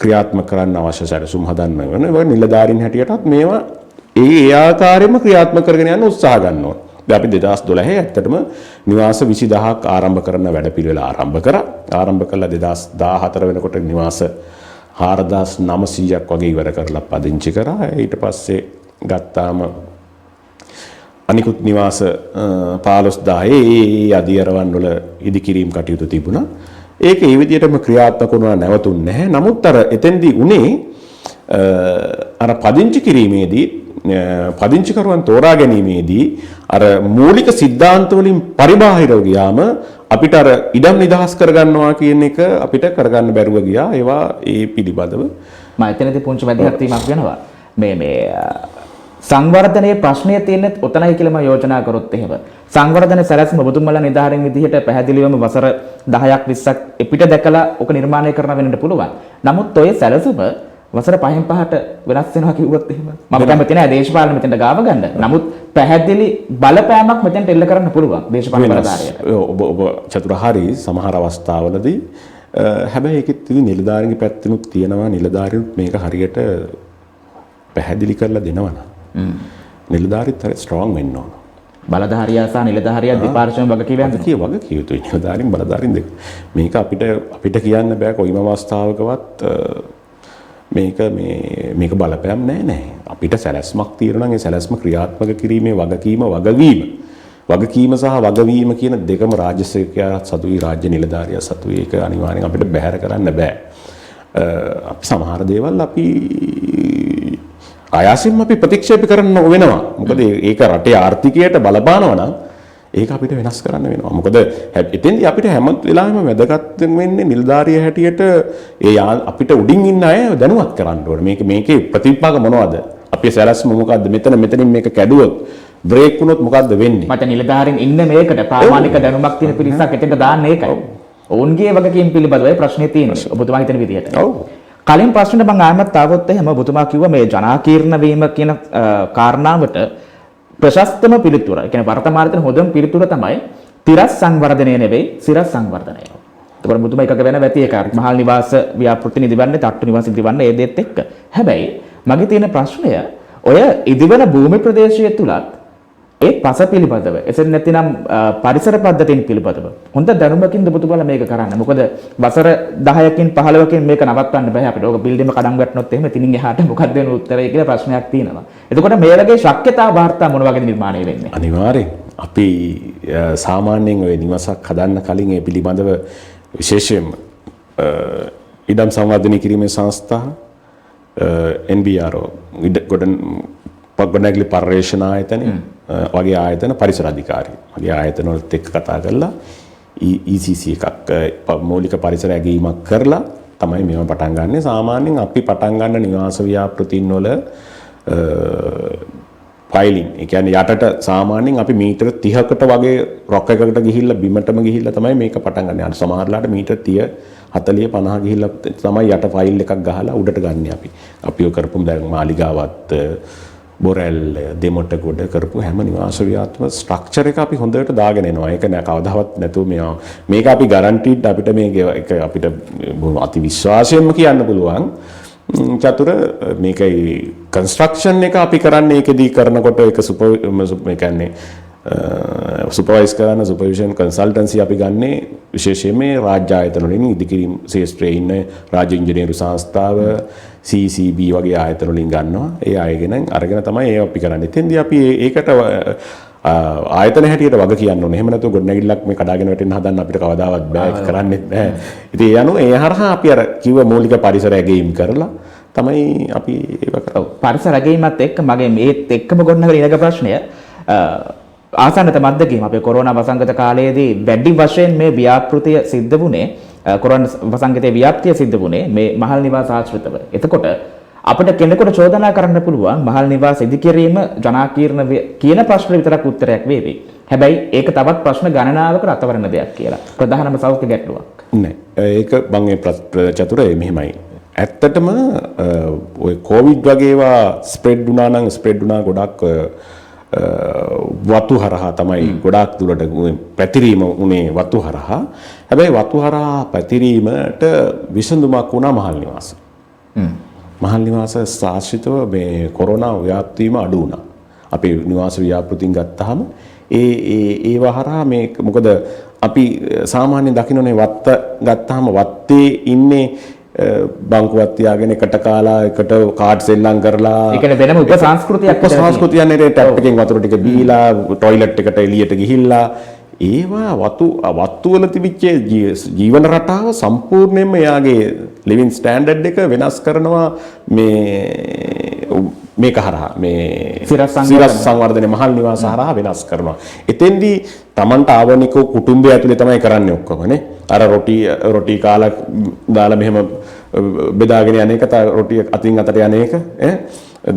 ක්‍රියාත්මක කරන්න අවශ්‍ය සැලසුම් හදන්න වෙන. ඒ වගේ නිලධාරීන් හැටියටත් මේවා ඒ ආකාරයෙන්ම ක්‍රියාත්මක කරගෙන යන්න උත්සාහ ගන්න ඕන. දැන් අපි 2012 ඇත්තටම නිවාස 20000ක් ආරම්භ කරන වැඩපිළිවෙල ආරම්භ කරා. ආරම්භ කළා 2014 වෙනකොට නිවාස 4900ක් වගේ ඉවර කරලා පදිංචි කරා. ඊට පස්සේ ගත්තාම අනිකුත් නිවාස 15000 ඒ අධියරවන් වල ඉදිකිරීම් කටයුතු තිබුණා. ඒක ඒ විදිහටම ක්‍රියාත්මක වුණා නැවතුන්නේ නැහැ. නමුත් අර එතෙන්දී උනේ අර පදිංචි කිරීමේදී පදිංචිකරුවන් තෝරා ගැනීමේදී අර මූලික સિદ્ધාන්ත වලින් පරිබාහිරව ගියාම අපිට අර ඉඩම් නිදහස් කරගන්නවා කියන එක අපිට කරගන්න බැරුව ගියා. ඒවා ඒ පිළිබඳව මම එතනදී පුංචි වැදගත් වීමක් වෙනවා. මේ සංවර්ධනයේ ප්‍රශ්නය තියෙන්නේ ඔතනයි කියලා මම යෝජනා කරොත් එහෙම. සංවර්ධන සැලැස්ම ඔබතුමලා නිදාරින් විදිහට පැහැදිලිවම වසර 10ක් 20ක් පිට දැකලා ඔක නිර්මාණය කරන වෙන්නට පුළුවන්. නමුත් ඔය සැලසුම වසර 5න් 5ට වෙනස් වෙනවා කිව්වොත් එහෙම මම කැමති නැහැ දේශපාලන මෙතෙන්ට ගාව ගන්න. නමුත් පැහැදිලි බලපෑමක් මෙතෙන්ට එල්ල කරන්න පුළුවන් දේශපාලන බලධාරියට. ඔබ චතුරාර්ය සමහර අවස්ථාවලදී හැබැයි ඒකෙත් ඉතින් නිලධාරීන්ගේ පැත්තෙනුත් තියෙනවා. නිලධාරීන්ත් මේක හරියට පැහැදිලි කරලා දෙනවනම් නිලධාරීත් හරි ස්ට්‍රෝං වෙන්න ඕන. බලධාරියා සහ නිලධාරියා දෙපාර්ශ්වම වගකීම් වගකිය යුතුයි. නිලධාරීන් බලධාරීන් දෙක. මේක අපිට කියන්න බෑ කොයිම අවස්ථාවකවත් මේක බලපෑම් නෑ. අපිට සැලැස්මක් තියෙනවා නම් ඒ සැලැස්ම ක්‍රියාත්මක කිරීමේ වගකීම සහ වගවීම කියන දෙකම රාජ්‍ය සේවකයා සතුයි රාජ්‍ය නිලධාරියා සතුයි. ඒක අනිවාර්යෙන් අපිට බැහැර කරන්න බෑ. අපි සමහර දේවල් අපි ආයාසෙන් අපි ප්‍රතික්ෂේප කරන්න වෙනවා. මොකද ඒක රටේ ආර්ථිකයට බලපානවා නම් ඒක අපිට වෙනස් කරන්න වෙනවා. මොකද එතෙන්දී අපිට හැම වෙලාවෙම වැදගත් වෙන්නේ නිලධාරිය හැටියට අපිට උඩින් ඉන්න අය දැනුවත් කරන්න ඕනේ. මේකේ ප්‍රතිපාක මොනවද? අපේ සැලැස්ම මොකද්ද? මෙතනින් මේක කැඩුවොත් බ්‍රේක් වුණොත් මොකද්ද වෙන්නේ? මට නිලධාරීන් ඉන්න මේකට ප්‍රාමාණික දැනුමක් තියෙන පිරිසක් එතෙන්ට දාන්න ඒකයි. ඔවුන්ගේ වගකීම් පිළිබඳව ප්‍රශ්නේ තියෙනවා. ඔබතුමා හිතන විදිහට. ඔව්. කලින් ප්‍රශ්නෙට මම ආයෙමත් ආවොත් එහෙම ඔබතුමා කිව්වා මේ ජනාකීර්ණ වීම කියන කාරණාවට ප්‍රශස්තම පිළිතුර. ඒ කියන්නේ වර්තමානයේ හොඳම පිළිතුර තමයි තිරස් සංවර්ධනය නෙවෙයි සිරස් සංවර්ධනය. එතකොට මුතුම එකක වෙන වැති එකක්. මහල් නිවාස ව්‍යාපෘති නිදිවන්නේ තට්ටු නිවාස ඉදිවන්නේ ඒ දෙත් එක්ක. හැබැයි මගේ තියෙන ප්‍රශ්නය ඔය ඉදිවන භූමි ප්‍රදේශය තුලත් ඒ පස පිළිබඳව එසෙන් නැතිනම් පරිසර පද්ධතින් පිළිබඳව හොඳ දැනුමකින් ඔබතුමාලා මේක කරන්න. මොකද වසර 10කින් 15කින් මේක නවත්තන්න බෑ අපිට. ඕක බිල්ඩින්ග් කඩන් වැටුනොත් එහෙම ඉතින් එහාට මොකක්ද වෙන උත්තරය කියලා ප්‍රශ්නයක් තියෙනවා. එතකොට මේ වගේ ශක්්‍යතා වාර්තා මොන වගේ නිර්මාණය වෙන්නේ? අනිවාර්යෙන් අපි සාමාන්‍යයෙන් ওই නිවසක් හදන්න කලින් ඒ පිළිබඳව විශේෂයෙන්ම ඉඩම් සංවර්ධනය කිරීමේ සංස්ථා NBRO ගොඩනැගිලි පර්යේෂණ ආයතනය වගේ ආයතන පරිසර අධිකාරිය වගේ ආයතන වලත් එක්ක කතා කරලා ECC එකක් මৌলিক පරිසර ඇගීමක් කරලා තමයි මේව පටන් ගන්නෙ. සාමාන්‍යයෙන් අපි පටන් ගන්න නිවාස ව්‍යාපෘතීන් වල ෆයිලින් ඒ කියන්නේ යටට සාමාන්‍යයෙන් අපි මීටර 30කට වගේ රොක් එකකට ගිහිල්ලා බිමටම ගිහිල්ලා තමයි මේක පටන් ගන්නෙ. අර සමහරලාට මීටර 30 40 50 ගිහිල්ලා තමයි යට ෆයිල් එකක් ගහලා උඩට ගන්නෙ අපි. අපි ඔය කරපුම් දැන් මාලිගාවත් බොරැල් දෙමොට ගොඩ කරපු හැම නිවාස ව්‍යාපෘත ස්ට්‍රක්චර් එක අපි හොඳට දාගෙන එනවා. ඒක නෑ කවදාවත් නැතුව මේක අපි ගැරන්ටිඩ් අපිට මේක අපිට අති විශ්වාසයෙන්ම කියන්න පුළුවන්. චතුර මේකයි කන්ස්ට්‍රක්ෂන් එක අපි කරන්නේ ඒකෙදී කරනකොට ඒක මේ කියන්නේ සුපර්වයිස් කරන සුපර්විෂන් කන්සල්ටන්සි අපි ගන්නේ විශේෂයෙන්ම රාජ්‍ය ආයතන වලින් ඉදිකිරීම ශාස්ත්‍රයේ ඉන්න රාජ්‍ය ඉංජිනේරු සංස්ථාව CCB වගේ ආයතන වලින් ගන්නවා. ඒ අයගෙන අරගෙන තමයි ඒක අපි කරන්නේ. එතෙන්දී අපි ඒකට ආයතන හැටියට වග කියන්න ඕනේ. එහෙම නැතුව ගොඩනැගිල්ලක් මේ කඩාගෙන වැටෙන්න හදන්න අපිට කවදාවත් බෑ. ඒක කරන්නෙත් බෑ. ඉතින් ඒ අනුව ඒ හරහා අපි අර කිව්ව මූලික පරිසර ඇගීම් කරලා තමයි අපි ඒක කරන්නේ. පරිසර ඇගීමත් එක්ක මගේ මේත් එක්කම ගොඩනගන ඊළඟ ප්‍රශ්නය ආසන්නත මද්දකීම අපේ කොරෝනා වසංගත කාලයේදී වැඩි වශයෙන් මේ ව්‍යාපෘතිය සිද්ධ වුණේ කොරෝනා වසංගතයේ ව්‍යාප්තිය සිද්ධ වුණේ මේ මහල් නිවාස ආශ්‍රිතව. එතකොට අපිට කෙනෙකුට චෝදනා කරන්න පුළුවන් මහල් නිවාස ඉදිකිරීම ජනාකීර්ණ කියන ප්‍රශ්න විතරක් උත්තරයක් වේවි. හැබැයි ඒක තවත් ප්‍රශ්න ගණනාවකට අතවරන දෙයක් කියලා. ප්‍රධානම සෞඛ්‍ය ගැටලුවක්. නෑ. ඒක මම මේ චතුරේ මෙහෙමයි. ඇත්තටම ඔය කොවිඩ් වගේ ඒවා ස්ප්‍රෙඩ් වුණා ගොඩක් වතු හරහා තමයි ගොඩාක් දුරට පැතිරීම උනේ වතු හරහා. හැබැයි වතු හරහා පැතිරීමට විසඳුමක් වුණා මහල් නිවාස. මහල් නිවාස සාශ්‍රිතව මේ කොරෝනා ව්‍යාප්තියම අඩු වුණා. අපේ නිවාස ව්‍යාපෘතින් ගත්තාම ඒ වහරහා මේ මොකද අපි සාමාන්‍යයෙන් දකින්නේ වත්ත ගත්තාම වත්තේ ඉන්නේ බංකුවක් තියාගෙන එකට කාලා එකට කාඩ් සෙල්ලම් කරලා ඒ කියන්නේ වෙනම උපසංස්කෘතියක් නේ ටැප් එකෙන් වතුර ටික බීලා টয়ලට් එකට එළියට ගිහිල්ලා ඒවා වතු වල තිබිච්ච ජීවන රටාව සම්පූර්ණයෙන්ම එයාගේ ලිවිං ස්ටෑන්ඩඩ් එක වෙනස් කරනවා මේක හරහා මේ සිරස් සංවර්ධනයේ මහල් නිවාස හරහා වෙනස් කරනවා. එතෙන්දී Tamanට ආවනික කුටුම්බය ඇතුලේ තමයි කරන්නේ ඔක්කොම නේ. අර රොටි කාලා දාලා මෙහෙම බෙදාගෙන යන එක රොටි අතින් අතට යන එක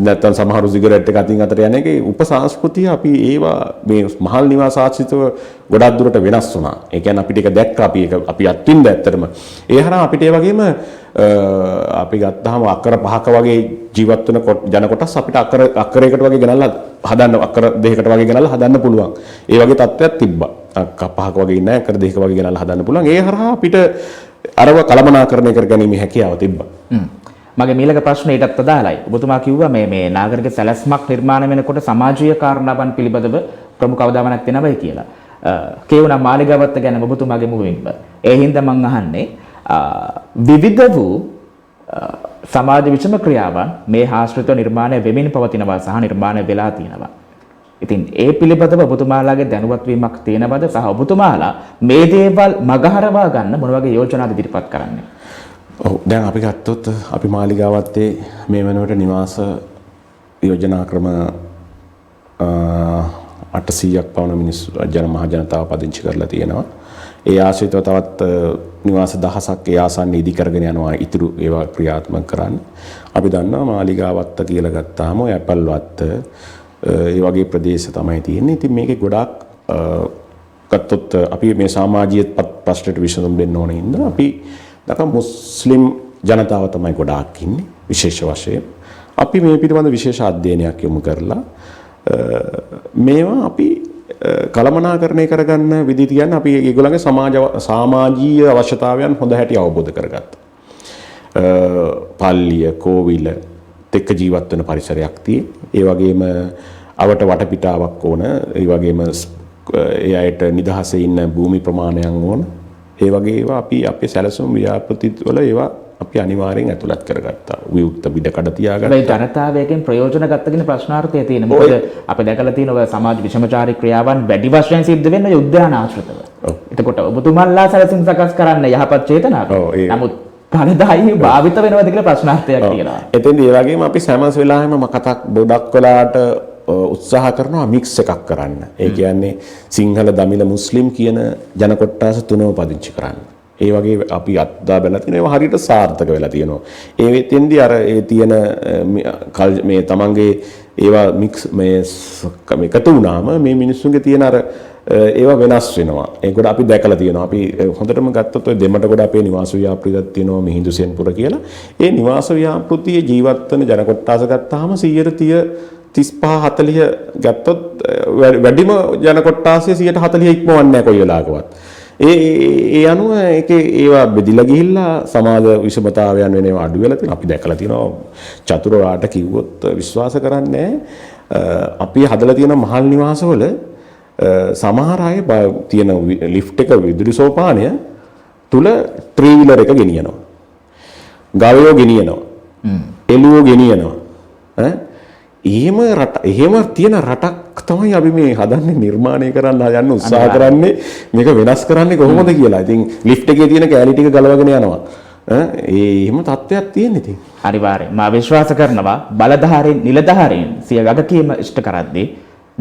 නැත්තම් සමහරු සිගරට් එක අතින් අතට යන එකේ උපසංස්කෘතිය අපි ඒවා මේ මහල් නිවාස ආශ්‍රිතව ගොඩක් දුරට වෙනස් වුණා. ඒ කියන්නේ අපිට ඒක දැක්ක අපි අත්විඳ ඇත්තටම. ඒ හරහා අපිට ඒ වගේම අපි ගත්තාම අක්කර 5ක වගේ ජීවත් වෙන ජන කොටස් අපිට අක්කරයකට වගේ ගෙනල්ලා හදන්න අක්කර 2කට වගේ ගෙනල්ලා හදන්න පුළුවන්. ඒ වගේ තත්ත්වයක් තිබ්බා. අක්ක 5ක වගේ ඉන්නේ අක්කර 2ක වගේ ගෙනල්ලා හදන්න පුළුවන්. ඒ හරහා අපිට අරව කළමනාකරණය කර ගැනීම හැකියාව තිබ්බා. මගේ ඊළඟ ප්‍රශ්නේ ඊටත් අදාළයි. ඔබතුමා කිව්වා මේ නාගරික සැලැස්මක් නිර්මාණය වෙනකොට සමාජීය කාරණාවන් පිළිබඳව ප්‍රමුඛ අවධානයක් දෙනවයි කියලා. කියුණා මාලිගාවත් ගැන ඔබතුමාගේ මුවින්ම. ඒ හින්දා මම අහන්නේ විවිධ වූ සමාජ විෂම ක්‍රියාවන් මේ ආශ්‍රිතව නිර්මාණය වෙමින් පවතිනවා සහ නිර්මාණය වෙලා තියෙනවා. ඉතින් ඒ පිළිබඳව ඔබතුමාලාගේ දැනුවත් වීමක් තියෙනවද සහ ඔබතුමාලා මේ දේවල් මගහරවා ගන්න මොන වගේ යෝජනාද ඉදිරිපත් කරන්නේ? ඔව් දැන් අපි ගත්තොත් අපි මාලිගාවත්තේ මේ වෙනකොට නිවාස යෝජනා ක්‍රම 800ක් පවන මිනිස්සු මහ ජනතාව පදිංචි කරලා තියෙනවා. ඒ ආශ්‍රිතව තවත් නිවාස දහසක් ඒ ආසන්න ඉදි කරගෙන යනවා ඉතුරු ඒවා ක්‍රියාත්මක කරන්න. අපි දන්නවා මාලිගාවත්ත කියලා ගත්තාම ඔය ඇපල් වත්ත ඒ වගේ ප්‍රදේශ තමයි තියෙන්නේ. ඉතින් මේකේ ගොඩාක් ගත්තොත් අපි මේ සමාජීය ප්‍රශ්නට විසඳුම් දෙන්න ඕන ඉඳලා අපි දකම් මුස්ලිම් ජනතාව තමයි ගොඩාක් ඉන්නේ විශේෂ වශයෙන්. අපි මේ පිළිබඳ විශේෂ අධ්‍යයනයක් යොමු කරලා මේවා අපි කළමනාකරණය කරගන්න විදි කියන්නේ අපි ඒගොල්ලන්ගේ සමාජීය අවශ්‍යතාවයන් හොඳ හැටි අවබෝධ කරගත්තා. පල්ලිය, කෝවිල තෙක්ක ජීවත් වෙන පරිසරයක් තියෙන්නේ. ඒ වගේම අවට වටපිටාවක් ඕන. ඒ වගේම ඒ අයට නිදහසේ ඉන්න භූමි ප්‍රමාණයක් ඕන. ඒ වගේ ඒවා අපි අපේ සැලසුම් ව්‍යාපෘති වල ඒවා අපි අනිවාර්යෙන් ඇතුළත් කරගත්තා. විවුර්ත බිඩ කඩ තියාගත්තා. මේ ජනතාවයෙන් ප්‍රයෝජන ගත්තගෙන ප්‍රශ්නාර්ථය තියෙන. මොකද අපි දැකලා තියෙන ඔය සමාජ විෂමචාරී ක්‍රියාවන් වැඩි වශයෙන් සිද්ධ වෙන්නේ උද්‍යාන ආශ්‍රිතව. එතකොට ඔබතුමන්ලා සැලසුම් සකස් කරන්න යහපත් චේතනාවක්. නමුත් ඵලදායී භාවිත වෙනවද කියලා ප්‍රශ්නාර්ථයක් තියෙනවා. එතෙන්දී ඒ වගේම අපි සෑම වෙලාවෙම කතා ගොඩක් වෙලාට උත්සාහ කරනවා මික්ස් එකක් කරන්න. ඒ කියන්නේ සිංහල, දමිළ, මුස්ලිම් කියන ජන කොට්ටාස තුනම පදිංචි කරන්න. ඒ වගේ අපි අත්දා බැලලා තියෙනවා. ඒවා හරියට සාර්ථක වෙලා තියෙනවා. ඒ වෙතෙන්දී අර ඒ තියෙන මේ තමන්ගේ ඒවා මික්ස් මේ එකතු වුණාම මේ මිනිස්සුන්ගේ තියෙන අර ඒවා වෙනස් වෙනවා. ඒකට අපි දැකලා තියෙනවා. අපි හොඳටම ගත්තොත් ඔය දෙමටගොඩ අපේ නිවාස ව්‍යාපෘතියක් තියෙනවා මිහිඳු සෙන්පුර කියලා. ඒ නිවාස ව්‍යාපෘතියේ ජීවත් වෙන ජන කොට්ටාස ගත්තාම 35-40 ගත්තොත් වැඩිම ජන කොට්ටාසයේ 40 ඉක්මවන්නේ නැහැ කොයි වෙලාවකවත්. ඒ අනුව ඒකේ ඒවා බෙදිලා ගිහිල්ලා සමාජ විෂමතාවයන් වෙන ඒවා අඩු වෙලා තියෙනවා. අපි දැකලා තියෙනවා චතුරාට කිව්වොත් විශ්වාස කරන්නේ අපි හදලා තියෙන මහල් නිවාසවල සමහර අය තියෙන ලිෆ්ට් එක විදුලි සෝපානය තුල ත්‍රිවිලර් එක ගෙනියනවා. ගවයෝ ගෙනියනවා. එළුවෝ ගෙනියනවා. එහෙම තියෙන රටක් තමයි අපි මේ හදන්නේ නිර්මාණය කරන්න යන්න උත්සාහ කරන්නේ මේක වෙනස් කරන්නේ කොහොමද කියලා. ඉතින් ලිෆ්ට් එකේ තියෙන කැලි ටික ගලවගෙන යනවා. එහෙම තත්ත්වයක් තියෙන ඉතින්. අනිවාර්යයෙන් මා විශ්වාස කරනවා බලධාරීන් නිලධාරීන් සිය වගකීම ඉෂ්ට කරද්දී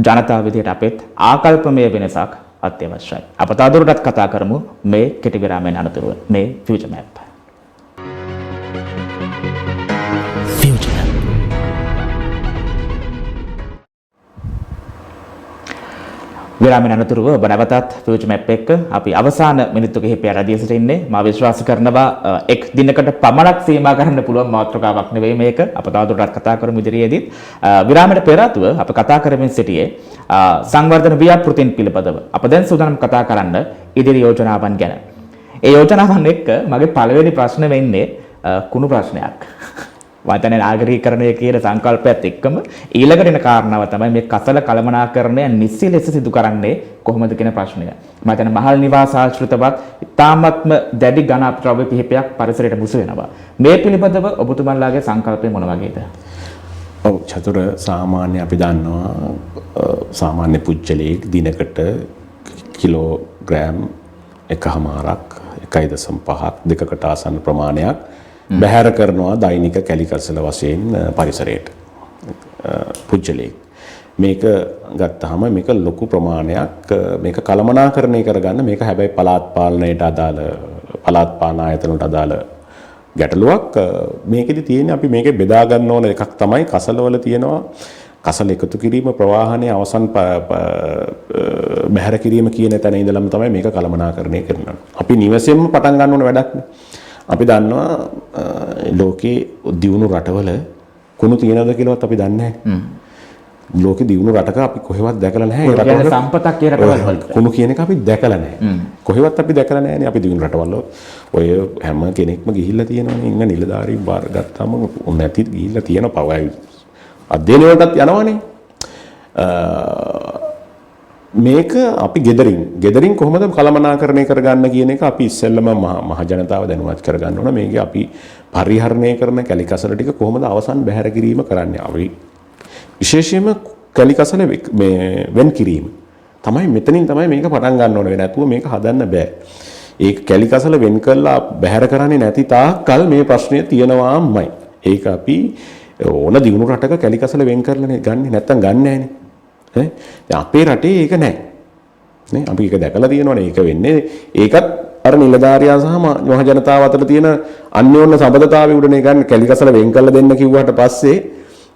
ජනතාව විදියට අපෙත් ආකල්පමය වෙනසක් අත්‍යවශ්‍යයි. අප තවදුරටත් කතා කරමු මේ කෙටි විරාමයෙන් අනතුරුව මේ ෆියුචර් මැප්. විරාමයෙන් අනතුරුව ඔබ නැවතත් ෆියුචර් මැප් එක අපි අවසාන මිනිත්තු කිහිපයක් රැඳී සිටින්නේ. මා විශ්වාස කරනවා එක් දිනකට පමණක් සීමා කරන්න පුළුවන් මාතෘකාවක් නෙවෙයි මේක. අප තවදුරටත් කතා කරමු ඉදිරියේදීත්. විරාමයට පෙර ආතුව අප කතා කරමින් සිටියේ සංවර්ධන ව්‍යාපෘතීන් පිළිබඳව. අප දැන් සූදානම් කතා කරන්න ඉදිරි යෝජනාවන් ගැන. ඒ යෝජනාවන් එක්ක මගේ පළවෙනි ප්‍රශ්නේ වෙන්නේ කුණු ප්‍රශ්නයක්. වතන නාගරීකරණය කියන සංකල්පයත් එක්කම ඊළඟට එන කාරණාව තමයි මේ කසල කළමනාකරණය නිසි ලෙස සිදු කරන්නේ කොහොමද කියන ප්‍රශ්නය. මම හිතන්නේ මහල් නිවාස ආශ්‍රිතවත් ඉතාමත්ම දැඩි ඝන අපද්‍රව්‍ය කිහිපයක් පරිසරයට මුසු වෙනවා. මේ පිළිබඳව ඔබතුමන්ලාගේ සංකල්පය මොන වගේද? ඔව් චතුර සාමාන්‍ය අපි දන්නවා සාමාන්‍ය පුජ්‍යලයක දිනකට කිලෝග්‍රෑම් 1.5ක් 2කට ආසන්න ප්‍රමාණයක් බැහැර කරනවා දෛනික කැලිකසල වශයෙන් පරිසරයට පුජ්‍යලයක. මේක ගත්තාම මේක ලොකු ප්‍රමාණයක් මේක කළමනාකරණය කරගන්න මේක හැබැයි පළාත් පාලනයට අදාළ පළාත් පාලන ආයතනවලට අදාළ ගැටලුවක්. මේකෙදි තියෙන්නේ අපි මේකේ බෙදා ගන්න ඕන එකක් තමයි කසලවල තියෙනවා කසල එකතු කිරීම ප්‍රවාහනයේ අවසන් බැහැර කිරීම කියන තැන ඉඳලම තමයි මේක කළමනාකරණය කරන්නේ. අපි නිවසේම පටන් ගන්න ඕන වැඩක් නේ. අපි දන්නවා ලෝකේ දියුණු රටවල කුණු තියනවද කියලාවත් අපි දන්නේ නැහැ. ලෝකේ දියුණු රටක අපි කොහෙවත් දැකලා නැහැ. ඒ රටවල සම්පතක් කියන රටවල් වල කුණු කියන එක අපි දැකලා නැහැ. කොහෙවත් අපි දැකලා නැහැ නේ. අපි දියුණු රටවල ඔය හැම කෙනෙක්ම ගිහිල්ලා තියෙනවනේ. ඉන්න නිලධාරී බාර ගත්තාම නැති ගිහිල්ලා තියෙන පවයි අධ්‍යයන වලටත් යනවනේ. මේක අපි ගෙදරින් කොහොමද කළමනාකරණය කරගන්න කියන එක අපි ඉස්සෙල්ලම මහ ජනතාව දැනුවත් කරගන්න ඕන. මේක අපි පරිහරණය කරන කැලිකසල ටික කොහොමද අවසන් බැහැර කිරීම කරන්නේ. අපි විශේෂයෙන්ම කැලිකසල මේ වෙන් කිරීම තමයි මෙතනින් තමයි මේක පටන් ගන්න ඕනේ. නැතුව මේක හදන්න බෑ. ඒක කැලිකසල වෙන් කළා බැහැර කරන්නේ නැති තාක්කල් මේ ප්‍රශ්නය තියෙනවාමයි. ඒක අපි ඕන දිනුණු රටක කැලිකසල වෙන් කරලා ගන්නේ නැත්තම් ගන්න නෑනේ. දැන් අපේ රටේ ඒක නැහැ. නේ අපි ඒක දැකලා තියෙනවනේ. ඒක වෙන්නේ ඒකත් අර නිලධාරියා සහ මහ ජනතාව අතර තියෙන අන්‍යෝන්‍ය සම්බන්ධතාවය උඩනේ ගන්න කැලිකසල වෙන් කරලා දෙන්න කිව්වට පස්සේ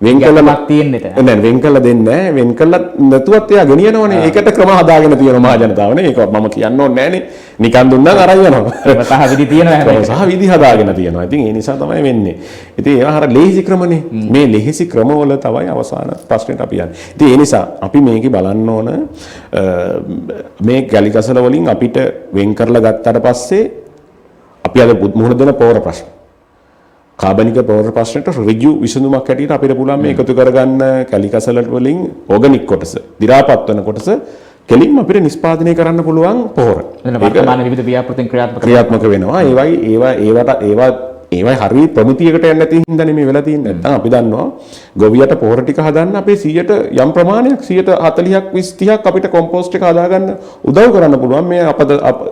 වෙන් කළා තියෙන්නේ එතන. නෑ වෙන් කළා දෙන්නේ නෑ වෙන් කළා නැතුවත් එයා ගෙනියනවනේ. ඒකට ක්‍රම හදාගෙන තියෙනවා මහ ජනතාවනේ. ඒක මම කියන්න ඕනේ නෑනේ. නිකන් දුන්නා අරන් යනවා. ඒක සහ විදි තියෙනවා හැබැයි. සහ විදි හදාගෙන තියෙනවා. ඉතින් ඒ නිසා තමයි වෙන්නේ. ඉතින් ඒවා හර ලේසි ක්‍රමනේ. මේ ලේසි ක්‍රමවල තමයි අවසාන ප්‍රශ්නෙට අපි යන්නේ. ඉතින් ඒ නිසා අපි මේකේ බලන්න ඕන මේ ගැලිගසල වලින් අපිට වෙන් කරලා ගත්තාට පස්සේ අපි අද මුහුණ දෙන පොර ප්‍රශ්න කාබනික පොර ප්‍රශ්නට ඍජු විසඳුමක් හැටියට අපිට පුළුවන් මේ එකතු කරගන්න කැලිකසල වලින් ඕගනික් කොටස, දි รา පත් වෙන කොටස කෙලින්ම අපිට නිෂ්පාදනය කරන්න පුළුවන් පොර. වර්තමාන විවිධ ව්‍යාපෘතීන් ක්‍රියාත්මක වෙනවා. ඒවයි හරිය ප්‍රමිතියකට යන්නේ නැති හින්දානේ මේ වෙලා තියෙන්නේ. නැත්නම් අපි දන්නවා ගොවියට පොර ටික හදන්න අපේ 100ට යම් ප්‍රමාණයක් 140ක් 20ක් අපිට කොම්පෝස්ට් එක හදාගන්න උදව් කරන්න පුළුවන් මේ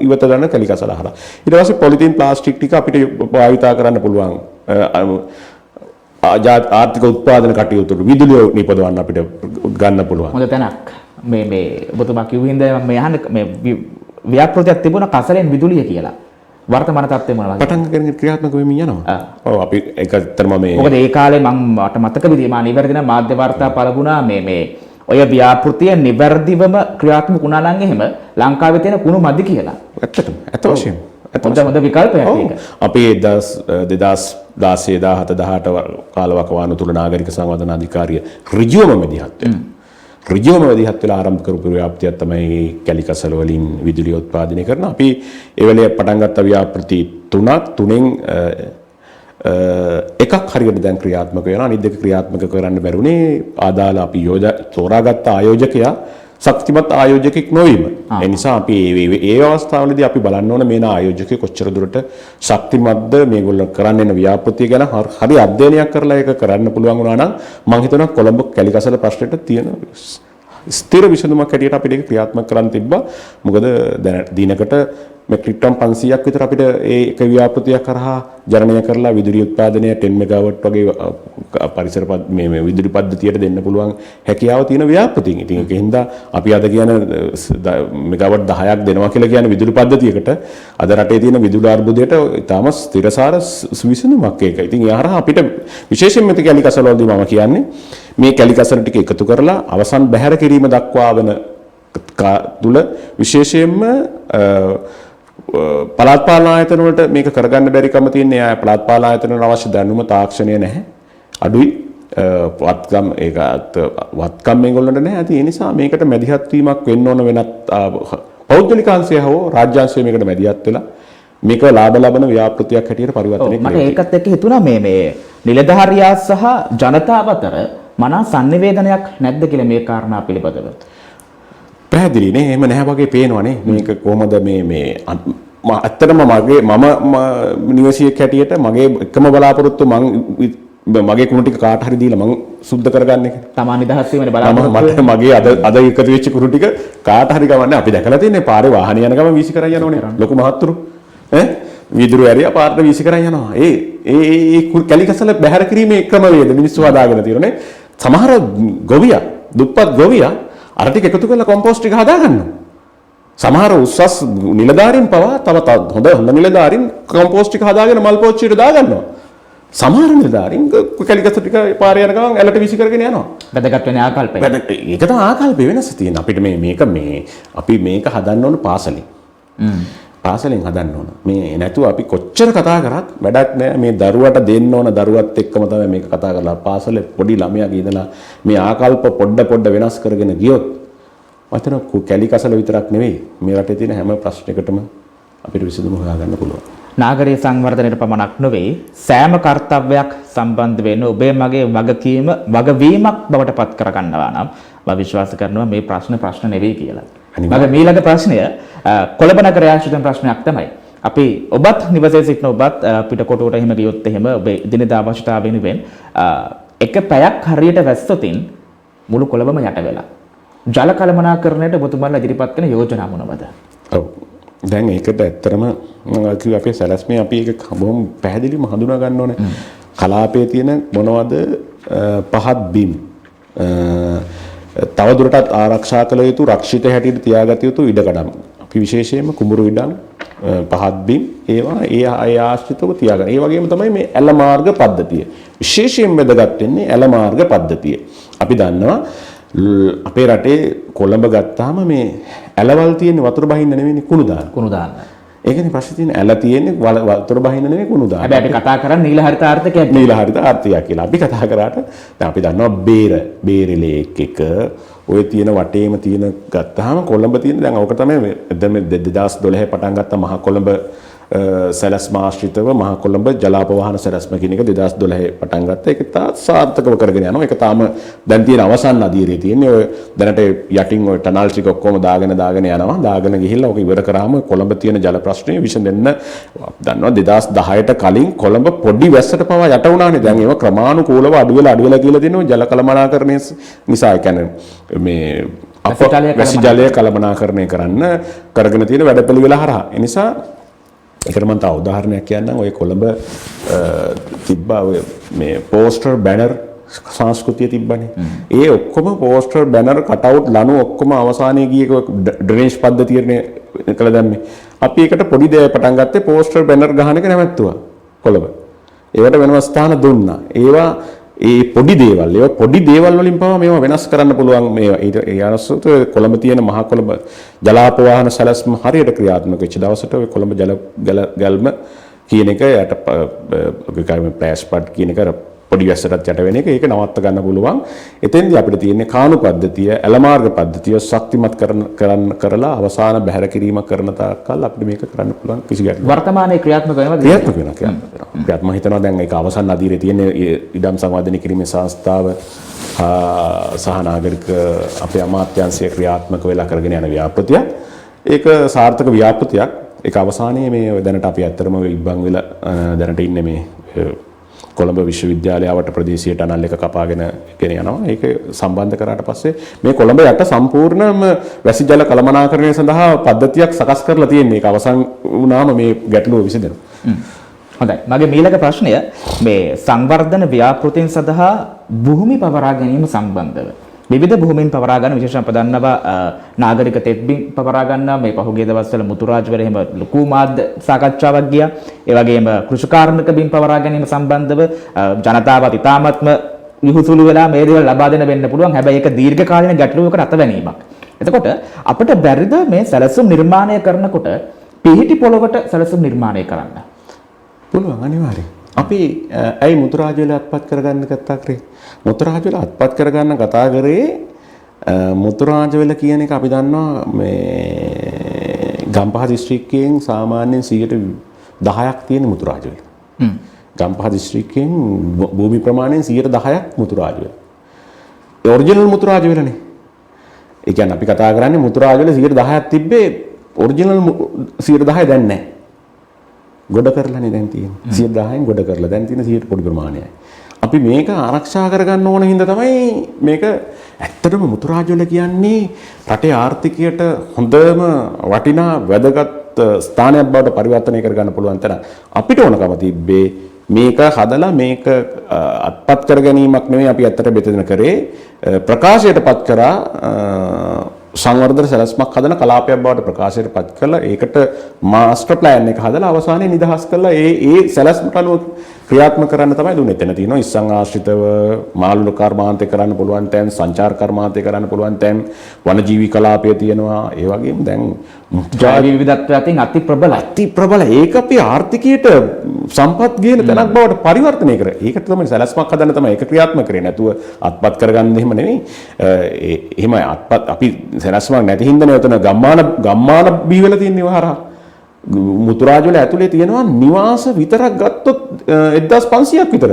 ඉවත ගන්න කැලිකසල හරහා. ඊට පස්සේ පොලිතීන් ප්ලාස්ටික් ටික අපිට භාවිතා කරන්න පුළුවන්. ආර්ථික උත්පාදන කටයුතු විදුලිය නිපදවන්න අපිට ගන්න පුළුවන්. හොඳ තැනක්. මේ ඔබතුමා කිව්ව හින්දා මම අහන්න මේ ව්‍යාපෘතියක් තිබුණා කසලෙන් විදුලිය කියලා. වර්තමාන තත්ත්වය මොනවද? පටන් ගන්න ක්‍රියාත්මක වෙමින් යනවා. ඔව් අපි ඒක ඇත්තටම මේ මොකද ඒ කාලේ මට මතක විදිහට මා නිවැරදි නම් මාධ්‍ය වාර්තා පළගුණා මේ ඔය ව්‍යාපෘතිය නිවැරදිවම ක්‍රියාත්මක වුණා නම් එහෙම ලංකාවේ තියෙන කුණු මදි කියලා. ඇත්තටම ඇත්ත වශයෙන්ම හොඳ විකල්පයක් ඒක. අපි 2016 17 18 කාලවකවානු තුල නාගරික සංවර්ධන අධිකාරිය ඍජුවම මැදිහත් වෙනවා. ඍජුවම මැදිහත් වෙලා ආරම්භ කරපු ව්‍යාපෘතියක් තමයි කැලිකසල වලින් විදුලිය උත්පාදනය කරන. අපි ඒ වෙලේ පටන් ගත්ත ව්‍යාපෘති තුනෙන් එකක් හරියට දැන් ක්‍රියාත්මක වෙනවා. අනිත් දෙක ක්‍රියාත්මක කරන්න බැරුණේ ආදාළ අපි තෝරාගත්ත ආයෝජකයා ශක්තිමත් ආයෝජකෙක් නොවීම. ඒ නිසා අපි ඒ අවස්ථාවලදී අපි බලන්න ඕන මේන ආයෝජකයෙක් කොච්චර දුරට ශක්තිමත්ද මේගොල්ලෝ කරන්න යන ව්‍යාපෘතිය ගැන හරි අධ්‍යයනයක් කරලා ඒක කරන්න පුළුවන් වුණා නම් මම හිතනවා කොළඹ කැලිකසල ප්‍රශ්නෙට තියෙන ස්ථිර විසඳුමක් හැටියට අපිට ඒක ක්‍රියාත්මක කරන්න තිබ්බා. මොකද දැන් දිනකට මෙට්‍රික් ටන් 500ක් විතර අපිට ඒක ව්‍යාපෘතියක් කරහා ජනනය කරලා විදුලි උත්පාදනය 10 මෙගාවට් වගේ පරිසර මේ විදුලි පද්ධතියට දෙන්න පුළුවන් හැකියාව තියෙන ව්‍යාපෘතියක්. ඉතින් ඒකින්ද අපි අද කියන මෙගාවට් 10ක් දෙනවා කියලා කියන විදුලි පද්ධතියකට අද රටේ තියෙන විදුලි අර්බුදයට ඉතාම ස්ථිරසාර විසඳුමක් ඒක. ඉතින් ඒ හරහා අපිට විශේෂයෙන්ම මේ කැලිකසල වලදී මම කියන්නේ මේ කැලිකසල ටික එකතු කරලා අවසන් බැහැර කිරීම දක්වා වෙන තුල විශේෂයෙන්ම පළාත් පාලන ආයතන වලට මේක කරගන්න බැරිකම තියෙන්නේ. ආය පළාත් පාලන ආයතන වල අවශ්‍ය දැනුම තාක්ෂණය නැහැ. අඩුයි. වත්කම් මේගොල්ලන්ට නැහැ. ඒ නිසා මේකට මැදිහත් වීමක් වෙන්න ඕන වෙනත් පෞද්ගලිකාංශය හෝ රාජ්‍යාංශය මේකට මැදිහත් වෙලා මේක ලාභ ලබන ව්‍යාපෘතියක් හැටියට පරිවර්තනය කරනවා. මට ඒකත් එක්ක හිතුණා මේ නිලධාරියා සහ ජනතාව අතර මනා සංනිවේදනයක් නැද්ද කියලා මේ කාරණා පිළිබඳව. පැහැදිලි නේ. එහෙම නැහැ වගේ පේනවනේ. මේක කොහොමද මේ ඇත්තටම මම නිවසියෙක් හැටියට මගේ එකම බලාපොරොත්තු මගේ කුණු ටික කාට හරි දීලා මං සුද්ධ කරගන්න එක. තමා නිදහස් වීමනේ බලාපොරොත්තු මට මගේ අද එකතු වෙච්ච කුණු ටික කාට හරි ගමන්නේ. අපි දැකලා තියෙන්නේ පාරේ වාහන යන ගම වීසි කරන් යනෝනේ. ලොකු මහත්තුරු විදුරු ඇරියා පාරට වීසි කරන් යනවා. ඒ කැලිකසල බැහැර කිරීමේ ක්‍රමවේද මිනිස්සු හදාගෙන තියෙනනේ. සමහර ගොවියා දුප්පත් ගොවියා අර ටික එකතු කරලා කොම්පෝස්ට් එක හදාගන්නවා. සමහර උස්සස් නිලධාරීන් පවා තව හොඳ නිලධාරීන් කොම්පෝස්ට් එක හදාගෙන මල් පෝච්චියට දාගන්නවා. සමහර නිලධාරීන් කැලිකසල ටික පාරේ යන ගමන් ඇලට වීසි කරගෙන යනවා. වැදගත් වෙන ආකල්පය. ඒක තමයි ආකල්පය වෙනස තියෙන. අපිට අපි මේක හදන්න ඕන පාසලෙන්. පාසලෙන් හදන්න ඕන. මේ නැතුව අපි කොච්චර කතා කරත් වැඩක් නෑ. මේ දරුවට දෙන්න ඕන දරුවත් එක්කම තමයි මේක කතා කරලා පාසලේ පොඩි ළමයාගේ ඉඳලා මේ ආකල්ප පොඩ වෙනස් කරගෙන ගියොත් වතන කැලිකසල විතරක් නෙවෙයි මේ රටේ තියෙන හැම ප්‍රශ්නයකටම අපිට විසඳුම හොයාගන්න පුළුවන්. නාගරික සංවර්ධනයට පමණක් නෙවෙයි සෑම කර්තව්‍යයක් සම්බන්ධ වෙන ඔබේ මගේ වගවීමක් බවට පත් කරගන්නවා නම් මම විශ්වාස කරනවා මේ ප්‍රශ්න නෙවෙයි කියලා. මගේ ඊළඟ ප්‍රශ්නය කොළඹ නගරයේ ආශ්‍රිත ප්‍රශ්නයක් තමයි. අපි ඔබත් නිවසේ සිටින ඔබත් පිටකොටුවට එහෙම ගියොත් එහෙම ඔබේ දිනදා අවශ්‍යතාව වෙනුවෙන් එක පැයක් හරියට වැස්සොතින් මුළු කොළඹම යට වෙලා. ජල කළමනාකරණයට ඔබතුමාලා ඉදිරිපත් කරන යෝජනා මොනවද? ඔව්. දැන් ඒකට ඇත්තටම මම කිව්වා අපේ සැලැස්මේ අපි ඒක බොහොම පැහැදිලිවම හඳුනා ගන්න ඕනේ. කලාපයේ තියෙන මොනවද පහත් බිම් තවදුරටත් ආරක්ෂා කළ යුතු රක්ෂිත හැටියට තියාගත යුතු ඉඩකඩම්. අපි විශේෂයෙන්ම කුඹුරු ඉඩම් පහත් බිම් ඒවා ඒ ආශ්‍රිතව තියාගන්න. ඒ වගේම තමයි මේ ඇල මාර්ග පද්ධතිය. විශේෂයෙන් වැදගත් වෙන්නේ ඇල මාර්ග පද්ධතිය. අපි දන්නවා අපේ රටේ කොළඹ ගත්තාම මේ ඇලවල් තියෙන වතුර බහින්න නෙවෙයි කුණු දාන. කුණු දාන්න. ඒකනේ ප්‍රශ්නේ තියෙන්නේ ඇල තියෙන්නේ වතුර බහින්න නෙවෙයි කුණු දාන. හැබැයි අපි කතා කරන්නේ නීල හරිත ආර්ථිකයක්. නීල හරිත ආර්ථිකයක් කියලා. අපි කතා කරාට දැන් අපි දන්නවා බේරලේක් එක ඔය තියෙන වටේම තියෙන ගත්තාම කොළඹ තියෙන දැන් ඕක තමයි දැන් 2012 පටන් ගත්ත මහ කොළඹ සැලැස්ම ආශ්‍රිතව මහ කොළඹ ජලාපවාහන සැලැස්ම කියන එක 2012 පටන් ගත්ත. ඒක තාත් සාර්ථකව කරගෙන යනවා. ඒක තාම දැන් තියෙන අවසන් අදියරේ තියෙන්නේ ඔය දැනට යටින් ඔය ටනල් ටික ඔක්කොම දාගෙන යනවා. දාගෙන ගිහිල්ලා ඔක ඉවර කරාම කොළඹ තියෙන ජල ප්‍රශ්නේ විසඳෙන්න දන්නවා 2010ට කලින් කොළඹ පොඩි වැස්සට පවා යට වුණානේ. දැන් ඒව ක්‍රමානුකූලව අඩු වෙලා කියලා දෙනවා ජල කළමනාකරණය නිසා. ඒ කියන්නේ මේ වැසි ජලය කළමනාකරණය කරන්න කරගෙන තියෙන වැඩපිළිවෙල හරහා. ඒ නිසා ඒකට මම තව උදාහරණයක් කියන්නම්. ඔය කොළඹ තිබ්බා ඔය මේ පෝස්ටර් බැනර් සංස්කෘතිය තිබ්බනේ. ඒ ඔක්කොම පෝස්ටර් බැනර් කටවුට් ලනු ඔක්කොම අවසානයේ ගියේ ඩ්‍රේනේජ් පද්ධතියනේ කළ දැම්මේ. අපි ඒකට පොඩි දෙයක් පටන් ගත්තේ පෝස්ටර් බැනර් ගහන එක නැවැත්තුවා කොළඹ. ඒවට වෙනම ස්ථාන දුන්නා. ඒවා ඒ පොඩි දේවල් වලින් පවා මේවා වෙනස් කරන්න පුළුවන්. මේවා ඒ අනුසුත කොළඹ තියෙන මහා කොළඹ ජලාපවාහන සැලැස්ම හරියට ක්‍රියාත්මක වෙච්ච දවසට ඔය කොළඹ ගැල්ම කියන එක යට ප්ලෑස්පඩ් කියන එක පොඩි වැස්සටත් යට වෙන එක ඒක නවත්ත ගන්න පුළුවන්. එතෙන්දී අපිට තියෙන්නේ කාණු පද්ධතිය, ඇලමාර්ග පද්ධතිය ශක්තිමත් කරලා අවසාන බැහැර කිරීමක් කරන තාක්කල් අපිට මේක කරන්න පුළුවන් කිසි ගැටලුවක්. වර්තමානයේ ක්‍රියාත්මක වෙනවා. ක්‍රියාත්මක මම හිතනවා දැන් ඒක අවසන් අදියරේ තියෙන ඉඩම් සංවර්ධනය කිරීමේ සංස්ථාව සහ නාගරික අපේ අමාත්‍යාංශය ක්‍රියාත්මක වෙලා කරගෙන යන ව්‍යාපෘතියක්. ඒක සාර්ථක ව්‍යාපෘතියක්. ඒක අවසානයේ මේ දැනට අපි ඇත්තටම ඉබ්බන් වෙලා දැනට ඉන්නේ මේ කොළඹ විශ්වවිද්‍යාලයට ප්‍රදේශීය ටනල් එක කපාගෙන ගෙන යනවා. ඒක සම්බන්ධ කරාට පස්සේ මේ කොළඹ යට සම්පූර්ණම වැසි ජල කළමනාකරණය සඳහා පද්ධතියක් සකස් කරලා තියෙන්නේ. ඒක අවසන් වුණාම මේ ගැටලුව විසඳෙනවා. හොඳයි. මගේ ඊළඟ ප්‍රශ්නය මේ සංවර්ධන ව්‍යාපෘතීන් සඳහා භූමි පවරා ගැනීම සම්බන්ධව විවිධ භූමීන් පවරා ගන්න විශේෂයෙන් අප දන්නවා නාගරික තෙත්බිම් පවරා ගන්නවා. මේ පහුගිය දවස්වල මුතුරාජවල එහෙම ලොකු මාධ්‍ය සාකච්ඡාවක් ගියා. ඒ වගේම කෘෂිකාර්මික බිම් පවරා ගැනීම සම්බන්ධව ජනතාවත් ඉතාමත්ම විහිසුළු වෙලා මේ දේවල් ලබා දෙන්න වෙන්න පුළුවන්. හැබැයි ඒක දීර්ඝ කාලීන ගැටලුවකට අතවැනීමක්. එතකොට අපිට බැරිද මේ සැලසුම් නිර්මාණය කරනකොට පිහිටි පොළොවට සැලසුම් නිර්මාණය කරන්න? පුළුවන් අනිවාර්යයෙන්. අපි ඇයි මුතුරාජවල අත්පත් කරගන්න කතා කරේ? මුතුරාජවල අත්පත් කරගන්න කතා කරේ මුතුරාජවල කියන එක අපි දන්නවා මේ ගම්පහ දිස්ත්‍රික්කයෙන් සාමාන්‍යයෙන් 10%ක් තියෙන මුතුරාජවල. ගම්පහ දිස්ත්‍රික්කයෙන් භූමි ප්‍රමාණයෙන් 10%ක් මුතුරාජවල. ඒ ඔරිජිනල් මුතුරාජවලනේ. ඒ කියන්නේ අපි කතා කරන්නේ මුතුරාජවල 10%ක් තිබ්බේ ඔරිජිනල් 10% දැන් නැහැ. ගොඩ කරලානේ දැන් තියෙන්නේ. 10%න් ගොඩ කරලා දැන් තියෙන 100 පොඩි ප්‍රමාණයයි. අපි මේක ආරක්ෂා කරගන්න ඕන හින්දා තමයි මේක ඇත්තටම මුතුරාජවල කියන්නේ රටේ ආර්ථිකයට හොඳම වටිනා වැදගත් ස්ථානයක් බවට පරිවර්තනය කරගන්න පුළුවන් තරම් අපිට ඕනකම තිබ්බේ මේක හදලා මේක අත්පත් කර ගැනීමක් නෙවෙයි අපි ඇත්තට මෙතන කරේ ප්‍රකාශයටපත් කරා සංවර්ධන සැලැස්මක් හදන කලාපයක් බවට ප්‍රකාශයටපත් කළා. ඒකට මාස්ටර් ප්ලෑන් එක හදලා අවසානයේ නිදහස් කළා. ඒ සැලැස්මට අනුව ක්‍රියාත්මක කරන්න තමයි දුන්නේ. එතන තියෙනවා ඉස්සන් ආශ්‍රිතව මාළුල කර්මාන්තය කරන්න පුළුවන් තැන්, සංචාර කර්මාන්තය කරන්න පුළුවන් තැන්, වනජීවි කලාපය තියෙනවා. ඒ වගේම දැන් ජෛව විවිධත්වය අතින් අති ප්‍රබල ඒක අපේ ආර්ථිකයට සම්පත් ගේන තැනක් බවට පරිවර්තනය කරා. ඒකට තමයි සැලැස්මක් හදන්න තමයි ඒක ක්‍රියාත්මක කරේ. නැතුව අත්පත් කරගන්න එහෙම නෙවෙයි. එහෙම අත්පත් අපි සැලැස්මක් නැති හින්දානේ උතන ගම්මාන බිහි වෙලා තියෙන්නේ වහරා. මුතුරාජවල ඇතුලේ තියෙනවා නිවාස විතරක් ගත්තොත් 1500ක් විතර.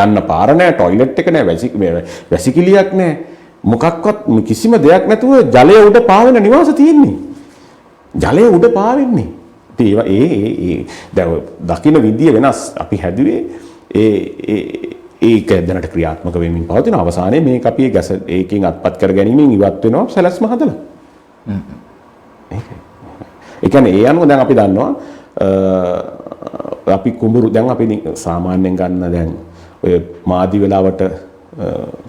යන්න පාර නැහැ, ටොයිලට් එක නැහැ, වැසිකිළියක් නැහැ. මොකක්වත් කිසිම දෙයක් නැතුව ජලය උඩ පාවෙන නිවාස තියෙන්නේ. ජලය උඩ පාවෙන්නේ. ඒ දැන් දකින්න විදිය වෙනස්. අපි හැදුවේ ඒක දැනට ක්‍රියාත්මක වෙමින් පවතින අවසානයේ මේක අපි ගැස ඒකෙන් අත්පත් කර ගැනීමෙන් ඉවත් වෙනවා සැලැස්ම හදලා. ඒ කියන්නේ ඒ අනුව දැන් අපි දන්නවා අපි කුඹුරු දැන් අපි සාමාන්‍යයෙන් ගන්න දැන් ඔය මාදි වෙලාවට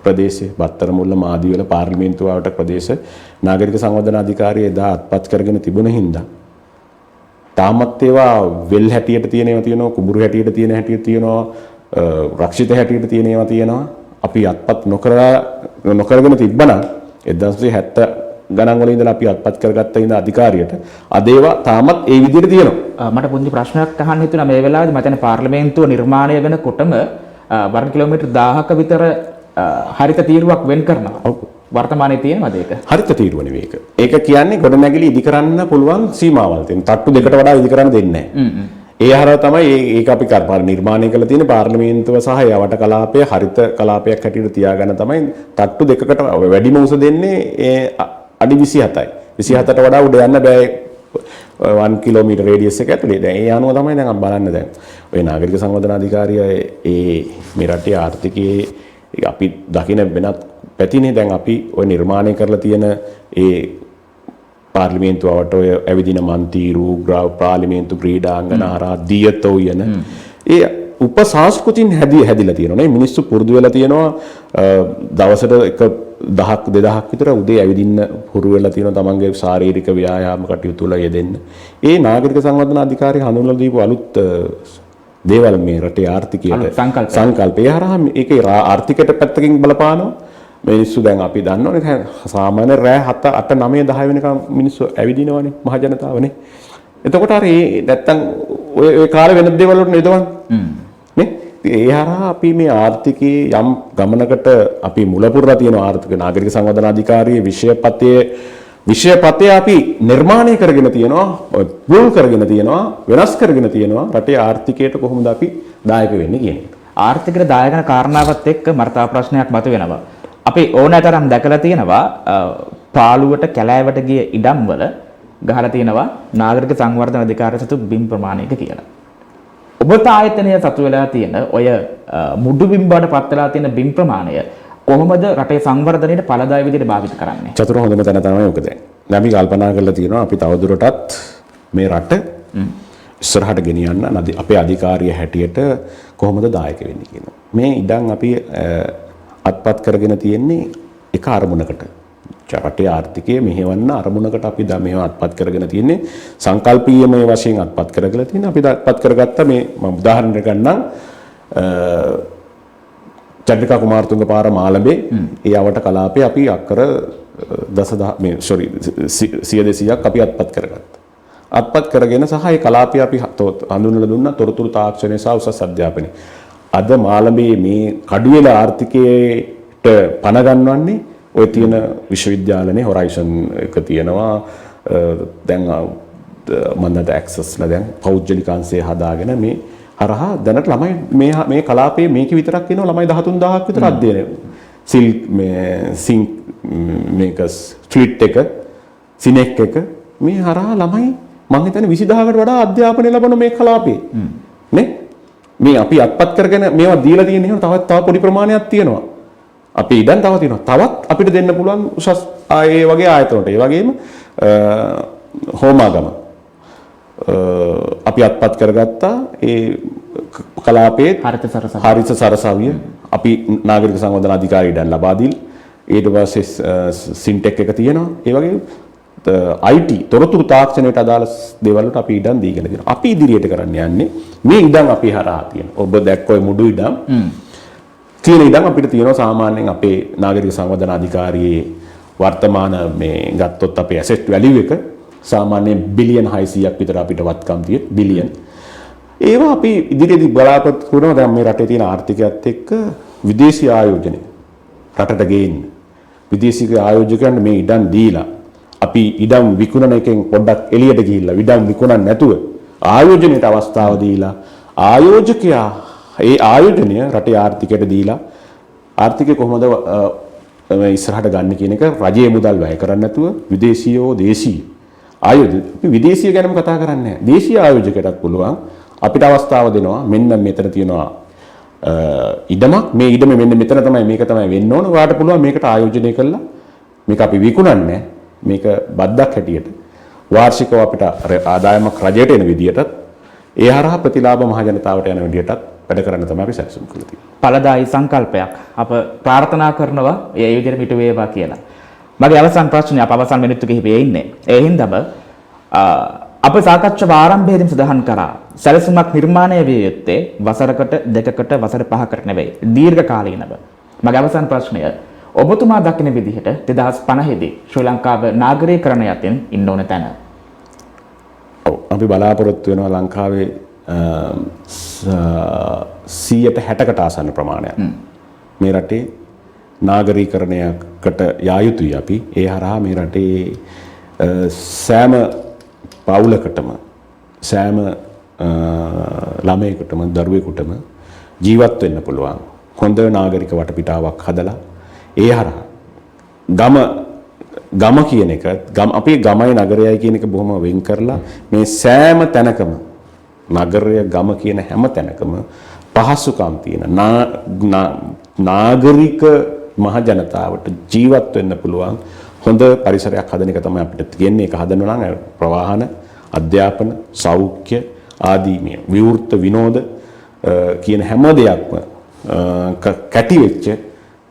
ප්‍රදේශයේ බත්තර මුල්ල මාදි වෙල පාර්ලිමේන්තුවට ප්‍රදේශ නාගරික සංවර්ධන අධිකාරිය එදා අත්පත් කරගෙන තිබුණ හින්දා තාමත් ඒවා වෙල් හැටියට තියෙන ඒවා තියෙනවා, කුඹුරු හැටියට තියෙන හැටියට තියෙනවා, රක්ෂිත හැටියට තියෙන ඒවා තියෙනවා. අපි අත්පත් නොකරගෙන තිබ්බනම් 1970 ගණන් වල ඉඳලා අපි අත්පත් කරගත්ත ඉඳ අධිකාරියට අද ඒවා තාමත් ඒ විදිහට තියෙනවා. මට පුංචි ප්‍රශ්නයක් අහන්න හිතුණා මේ වෙලාවේදී. මම හිතන්නේ පාර්ලිමේන්තුව නිර්මාණය වෙනකොටම වර්ග කිලෝමීටර් 1000ක විතර හරිත තීරුවක් වෙන් කරනවා. වර්තමානයේ තියෙනවද ඒක? හරිත තීරුව නෙවෙයි ඒක. ඒක කියන්නේ ගොඩනැගිලි ඉදි කරන්න පුළුවන් සීමාවල් තියෙන. තට්ටු දෙකට වඩා ඉදි කරන්න දෙන්නේ නැහැ. ඒ හරහා තමයි ඒක අපි නිර්මාණය කරලා තියෙන පාර්ලිමේන්තුව සහ යවට කලාපය හරිත කලාපයක් හැටියට තියාගන්න තමයි තට්ටු දෙකකට වැඩිම උස දෙන්නේ අඩි 27යි. 27ට වඩා උඩ යන්න බෑ 1 කිලෝමීටර් රේඩියස් එක ඇතුලේ. දැන් ඒ අනුව තමයි දැන් අපි බලන්න දැන් ඔය නාගරික සංවර්ධන අධිකාරිය මේ රටේ ආර්ථිකයේ අපි දකින වෙනත් පැතිනේ දැන් අපි ඔය නිර්මාණය කරලා තියෙන ඒ පාර්ලිමේන්තුවට ඔය ඇවිදින මන්තිරු පාර්ලිමේන්තු ක්‍රීඩාංගන හරහා දියත උයන ඒ උපසංස්කෘතින් හැදිලා තියෙනවා නේ. මිනිස්සු පුරුදු වෙලා තියෙනවා දවසට එක 1000ක් 2000ක් විතර උදේ ඇවිදින්න පුරු වෙලා තියෙනවා තමන්ගේ ශාරීරික ව්‍යායාම කටයුතු වල යෙදෙන්න. ඒ නාගරික සංවර්ධන අධිකාරිය හඳුන්වලා දීපු අලුත් දේවල් මේ රටේ ආර්ථිකයට සංකල්පය හරහා ඒකේ ආර්ථිකයට පැත්තකින් බලපානවා. මිනිස්සු දැන් අපි දන්නවනේ සාමාන්‍ය රෑ 7 8 9 10 වෙනකම් මිනිස්සු ඇවිදිනවනේ මහ ජනතාවනේ. එතකොට අර නැත්තම් ඔය කාලේ වෙන දේවල් වලට නේදවන්නේ. නේ? ඒ හරහා අපි මේ ආර්ථිකයේ යම් ගමනකට අපි මුල පුරලා තියෙන ආර්ථික නාගරික සංවර්ධන අධිකාරියේ විෂයපතේ අපි නිර්මාණය කරගෙන තියෙනවා, පුල් කරගෙන තියෙනවා, වෙනස් කරගෙන තියෙනවා රටේ ආර්ථිකයට කොහොමද අපි දායක වෙන්නේ කියන එක. ආර්ථිකයට දායක වෙන කාරණාවත් එක්ක මර්තා ප්‍රශ්නයක් මතුවෙනවා. අපි ඕනෑතරම් දැකලා තියෙනවා පාළුවට කැලෑවට ගිය ඉඩම්වල ගහලා තියෙනවා නාගරික සංවර්ධන අධිකාරිය සතු බිම් ප්‍රමාණයක කියලා. ඔබට ආයතනය සතු වෙලා තියෙන ඔය මුඩු බිම් බවට පත් වෙලා තියෙන බිම් ප්‍රමාණය කොහොමද රටේ සංවර්ධනයේ ඵලදායී විදිහට භාවිත කරන්නේ? චතුර හොඳම තැන තමයි ඔක දැන්. අපි කල්පනා කරලා තියෙනවා අපි තවදුරටත් මේ රට ඉස්සරහට ගෙනියන්න අපේ අධිකාරිය හැටියට කොහොමද දායක වෙන්නේ කියනවා. මේ ඉඩම් අපි අත්පත් කරගෙන තියෙන්නේ එක අරමුණකට. රටේ ආර්ථිකය මෙහෙවන්න අරමුණකට අපි මේව අත්පත් කරගෙන තියෙන්නේ සංකල්පීයමය වශයෙන් අත්පත් කරගෙන තියෙන අපි අත්පත් කරගත්ත මේ මම උදාහරණයක් ගන්නම් චන්ද්‍රිකා කුමාරතුංග පාර මාළඹේ ඒ යවට කලාපේ අපි අක්කර 100-200ක් අපි අත්පත් කරගත්තා. අත්පත් කරගෙන සහ ඒ කලාපය අපි හඳුන්වලා දුන්නා තොරතුරු තාක්ෂණය සහ උසස් අධ්‍යාපනය. අද මාළඹේ මේ කඩුවෙල ආර්ථිකයට පණ ගන්නවන්නේ ඔය තියෙන විශ්වවිද්‍යාලනේ හොරයිසන් එක තියෙනවා දැන් මන්දට ඇක්සස්ලා දැන් පෞද්ගලිකාංශය හදාගෙන මේ හරහා දැනට ළමයි මේ කලාපයේ මේක විතරක් වෙනවා ළමයි 13000ක් විතර අධ්‍යයනය සිල් මේ සිංක් මේක ස්ට්‍රීට් එක සිනෙක් එක මේ හරහා ළමයි මම හිතන්නේ 20000කට වඩා අධ්‍යාපනය ලබන මේ කලාපේ නේ මේ අපි අත්පත් කරගෙන මේවා දීලා තියෙන එහෙම තව පොඩි ප්‍රමාණයක් තියෙනවා. අපි ඉඩම් තව තියෙනවා. තවත් අපිට දෙන්න පුළුවන් උසස් ඒ වගේ ආයතනවලට. ඒ වගේම හෝමාගම අපි අත්පත් කරගත්තා ඒ කලාපයේ හරිත සරසවිය අපි නාගරික සංවර්ධන අධිකාරිය ඉඩම් ලබා දීලා ඊට පස්සේ සින්ටෙක් එක තියෙනවා. ඒ වගේ IT තොරතුරු තාක්ෂණයට අදාළ දේවල් වලට අපි ඉඩම් දීගෙන තියෙනවා. අපි ඉදිරියට කරන්න යන්නේ මේ ඉඩම් අපි හරහා තියෙන. ඔබ දැක්ක ඔය මුඩු ඉඩම් තියෙන ඉඩම් අපිට තියෙනවා සාමාන්‍යයෙන් අපේ නාගරික සංවර්ධන අධිකාරියේ වර්තමාන මේ ගත්තොත් අපේ ඇසෙට් වැලියු එක සාමාන්‍යයෙන් බිලියන් 600ක් විතර අපිට වත්කම් තියෙන බිලියන්. ඒවා අපි ඉදිරියේදී බලාපොරොත්තු කරනවා දැන් මේ රටේ තියෙන ආර්ථිකයත් එක්ක විදේශී ආයෝජන රටට ගේන්න. විදේශී ආයෝජකයන්ට මේ ඉඩම් දීලා අපි ඉඩම් විකුණන එකෙන් පොඩ්ඩක් එළියට ගිහිල්ලා ඉඩම් විකුණන්න නැතුව ආයෝජනයට අවස්ථාව දීලා ආයෝජකයා ඒ ආයෝජනය රටේ ආර්ථිකයට දීලා ආර්ථිකය කොහොමද ඉස්සරහට ගන්න කියන එක රජයේ මුදල් වැය කරන්නේ නැතුව විදේශීයෝ දේශීය ආයෝජක අපි විදේශීය ගැනම කතා කරන්නේ නැහැ. දේශීය ආයෝජකයටත් පුළුවන් අපිට අවස්ථාව දෙනවා මෙන්න මෙතන තියෙනවා ඉඩමක් මේ ඉඩම මෙන්න මෙතන තමයි මේක තමයි වෙන්න ඕන. ඔයාලට පුළුවන් මේකට ආයෝජනය කළා මේක අපි විකුණන්නේ මේක බද්දක් හැටියට වාර්ෂිකව අපිට ආදායමක් රජයට එන විදියටත් ඒ හරහා ප්‍රතිලාභ මහ ජනතාවට යන විදියටත් වැඩ කරන්න තමයි අපි සැලසුම් කරලා තියෙන්නේ. ඵලදායී සංකල්පයක් අප ප්‍රාර්ථනා කරනවා ඒ විදිහට මිට වේවා කියලා. මගේ අවසන් ප්‍රශ්නේ අප අවසන් මිනිත්තු කිහිපයේ ඉන්නේ. ඒ හින්දාම අප සාකච්ඡාව ආරම්භයේදී සඳහන් කරා සැලසුමක් නිර්මාණය විය යුත්තේ වසරකට දෙකකට වසර 5කට නෙවෙයි දීර්ඝ කාලීනව. මගේ අවසාන ප්‍රශ්නය ඔබතුමා දකින විදිහට 2050 දී ශ්‍රී ලංකාව නාගරීකරණය යටින් ඉන්න ඕන තැන. ඔව් අපි බලාපොරොත්තු වෙනවා ලංකාවේ 160කට ආසන්න ප්‍රමාණයක් මේ රටේ නාගරීකරණයකට යා යුතුයි අපි. ඒ හරහා මේ රටේ සෑම පවුලකටම සෑම ළමයෙකුටම දරුවෙකුටම ජීවත් වෙන්න පුළුවන් හොඳ නාගරික වටපිටාවක් හදලා ඒ හරහා ගම කියන එක අපේ ගමයි නගරයයි කියන එක බොහොම වෙන් කරලා මේ සෑම තැනකම නගරය ගම කියන හැම තැනකම පහසුකම් තියෙන නාගරික මහ ජනතාවට ජීවත් වෙන්න පුළුවන් හොඳ පරිසරයක් හදන එක තමයි අපිට තියෙන්නේ. ඒක හදනවා නම් ප්‍රවාහන, අධ්‍යාපන, සෞඛ්‍ය ආදී මේ විවෘත විනෝද කියන හැම දෙයක්ම කැටි වෙච්ච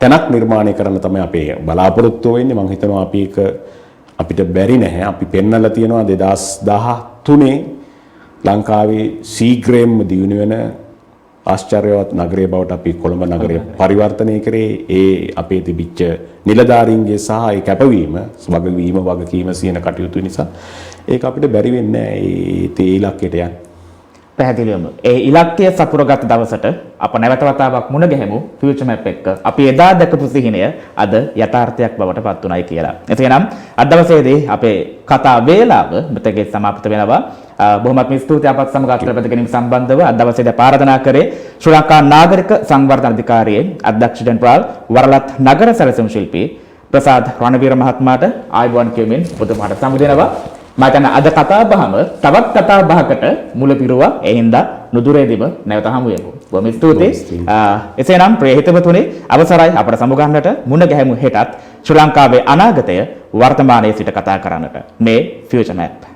තැනක් නිර්මාණය කරන්න තමයි අපේ බලාපොරොත්තු වෙන්නේ. මම හිතනවා අපි ඒක අපිට බැරි නැහැ. අපි පෙන්නලා තියෙනවා 2013 ලංකාවේ ශීඝ්‍රයෙන්ම දියුණු වෙන ආශ්චර්යවත් නගරය බවට අපි කොළඹ නගරය පරිවර්තනය කරේ. ඒ අපේ තිබිච්ච නිලධාරීන්ගේ සහ ඒ කැපවීම වගකීම සියන කටයුතු නිසා ඒක අපිට බැරි වෙන්නේ නැහැ ඒ ඉලක්කයට යන්න. පැහැදිලිවම ඒ ඉලක්කය සපුරගත් දවසට අප නැවත වතාවක් මුණ ගැහෙමු ෆියුචර් මැප් එක. අපි එදා දැකපු සිහිනය අද යථාර්ථයක් බවට පත් වුණායි කියලා. එතනම් අද දවසේදී අපේ කතා වේලාව මෙතෙක් සමාප්ත වෙනවා. බොහොමත්ම ස්තුතියි අපත් සමග අත්ලබද ගැනීම සම්බන්ධව අද දවසේදී ආරාධනා කරේ ශ්‍රී ලංකා නාගරික සංවර්ධන අධිකාරියේ අධ්‍යක්ෂ ජෙනරාල් වරලත් නගර සැලසුම් ශිල්පී ප්‍රසාද් රණවීර මහත්මයාට ආයුබෝවන් කියමින් ඔබතුමාට සමුදෙනවා. මම හිතන්නේ අද කතා බහම තවත් කතා බහකට මුල පිරුවා. ඒ හින්දා නුදුරේදීම නැවත හමු වෙමු. බොහොම ස්තුතියි. එසේනම් ප්‍රිය හිතවතුනි අවසරයි අපට සමුගන්නට මුණ ගැහෙමු හෙටත් ශ්‍රී ලංකාවේ අනාගතය වර්තමානයේ සිට කතා කරන්නට. මේ ෆියුචර් මැප්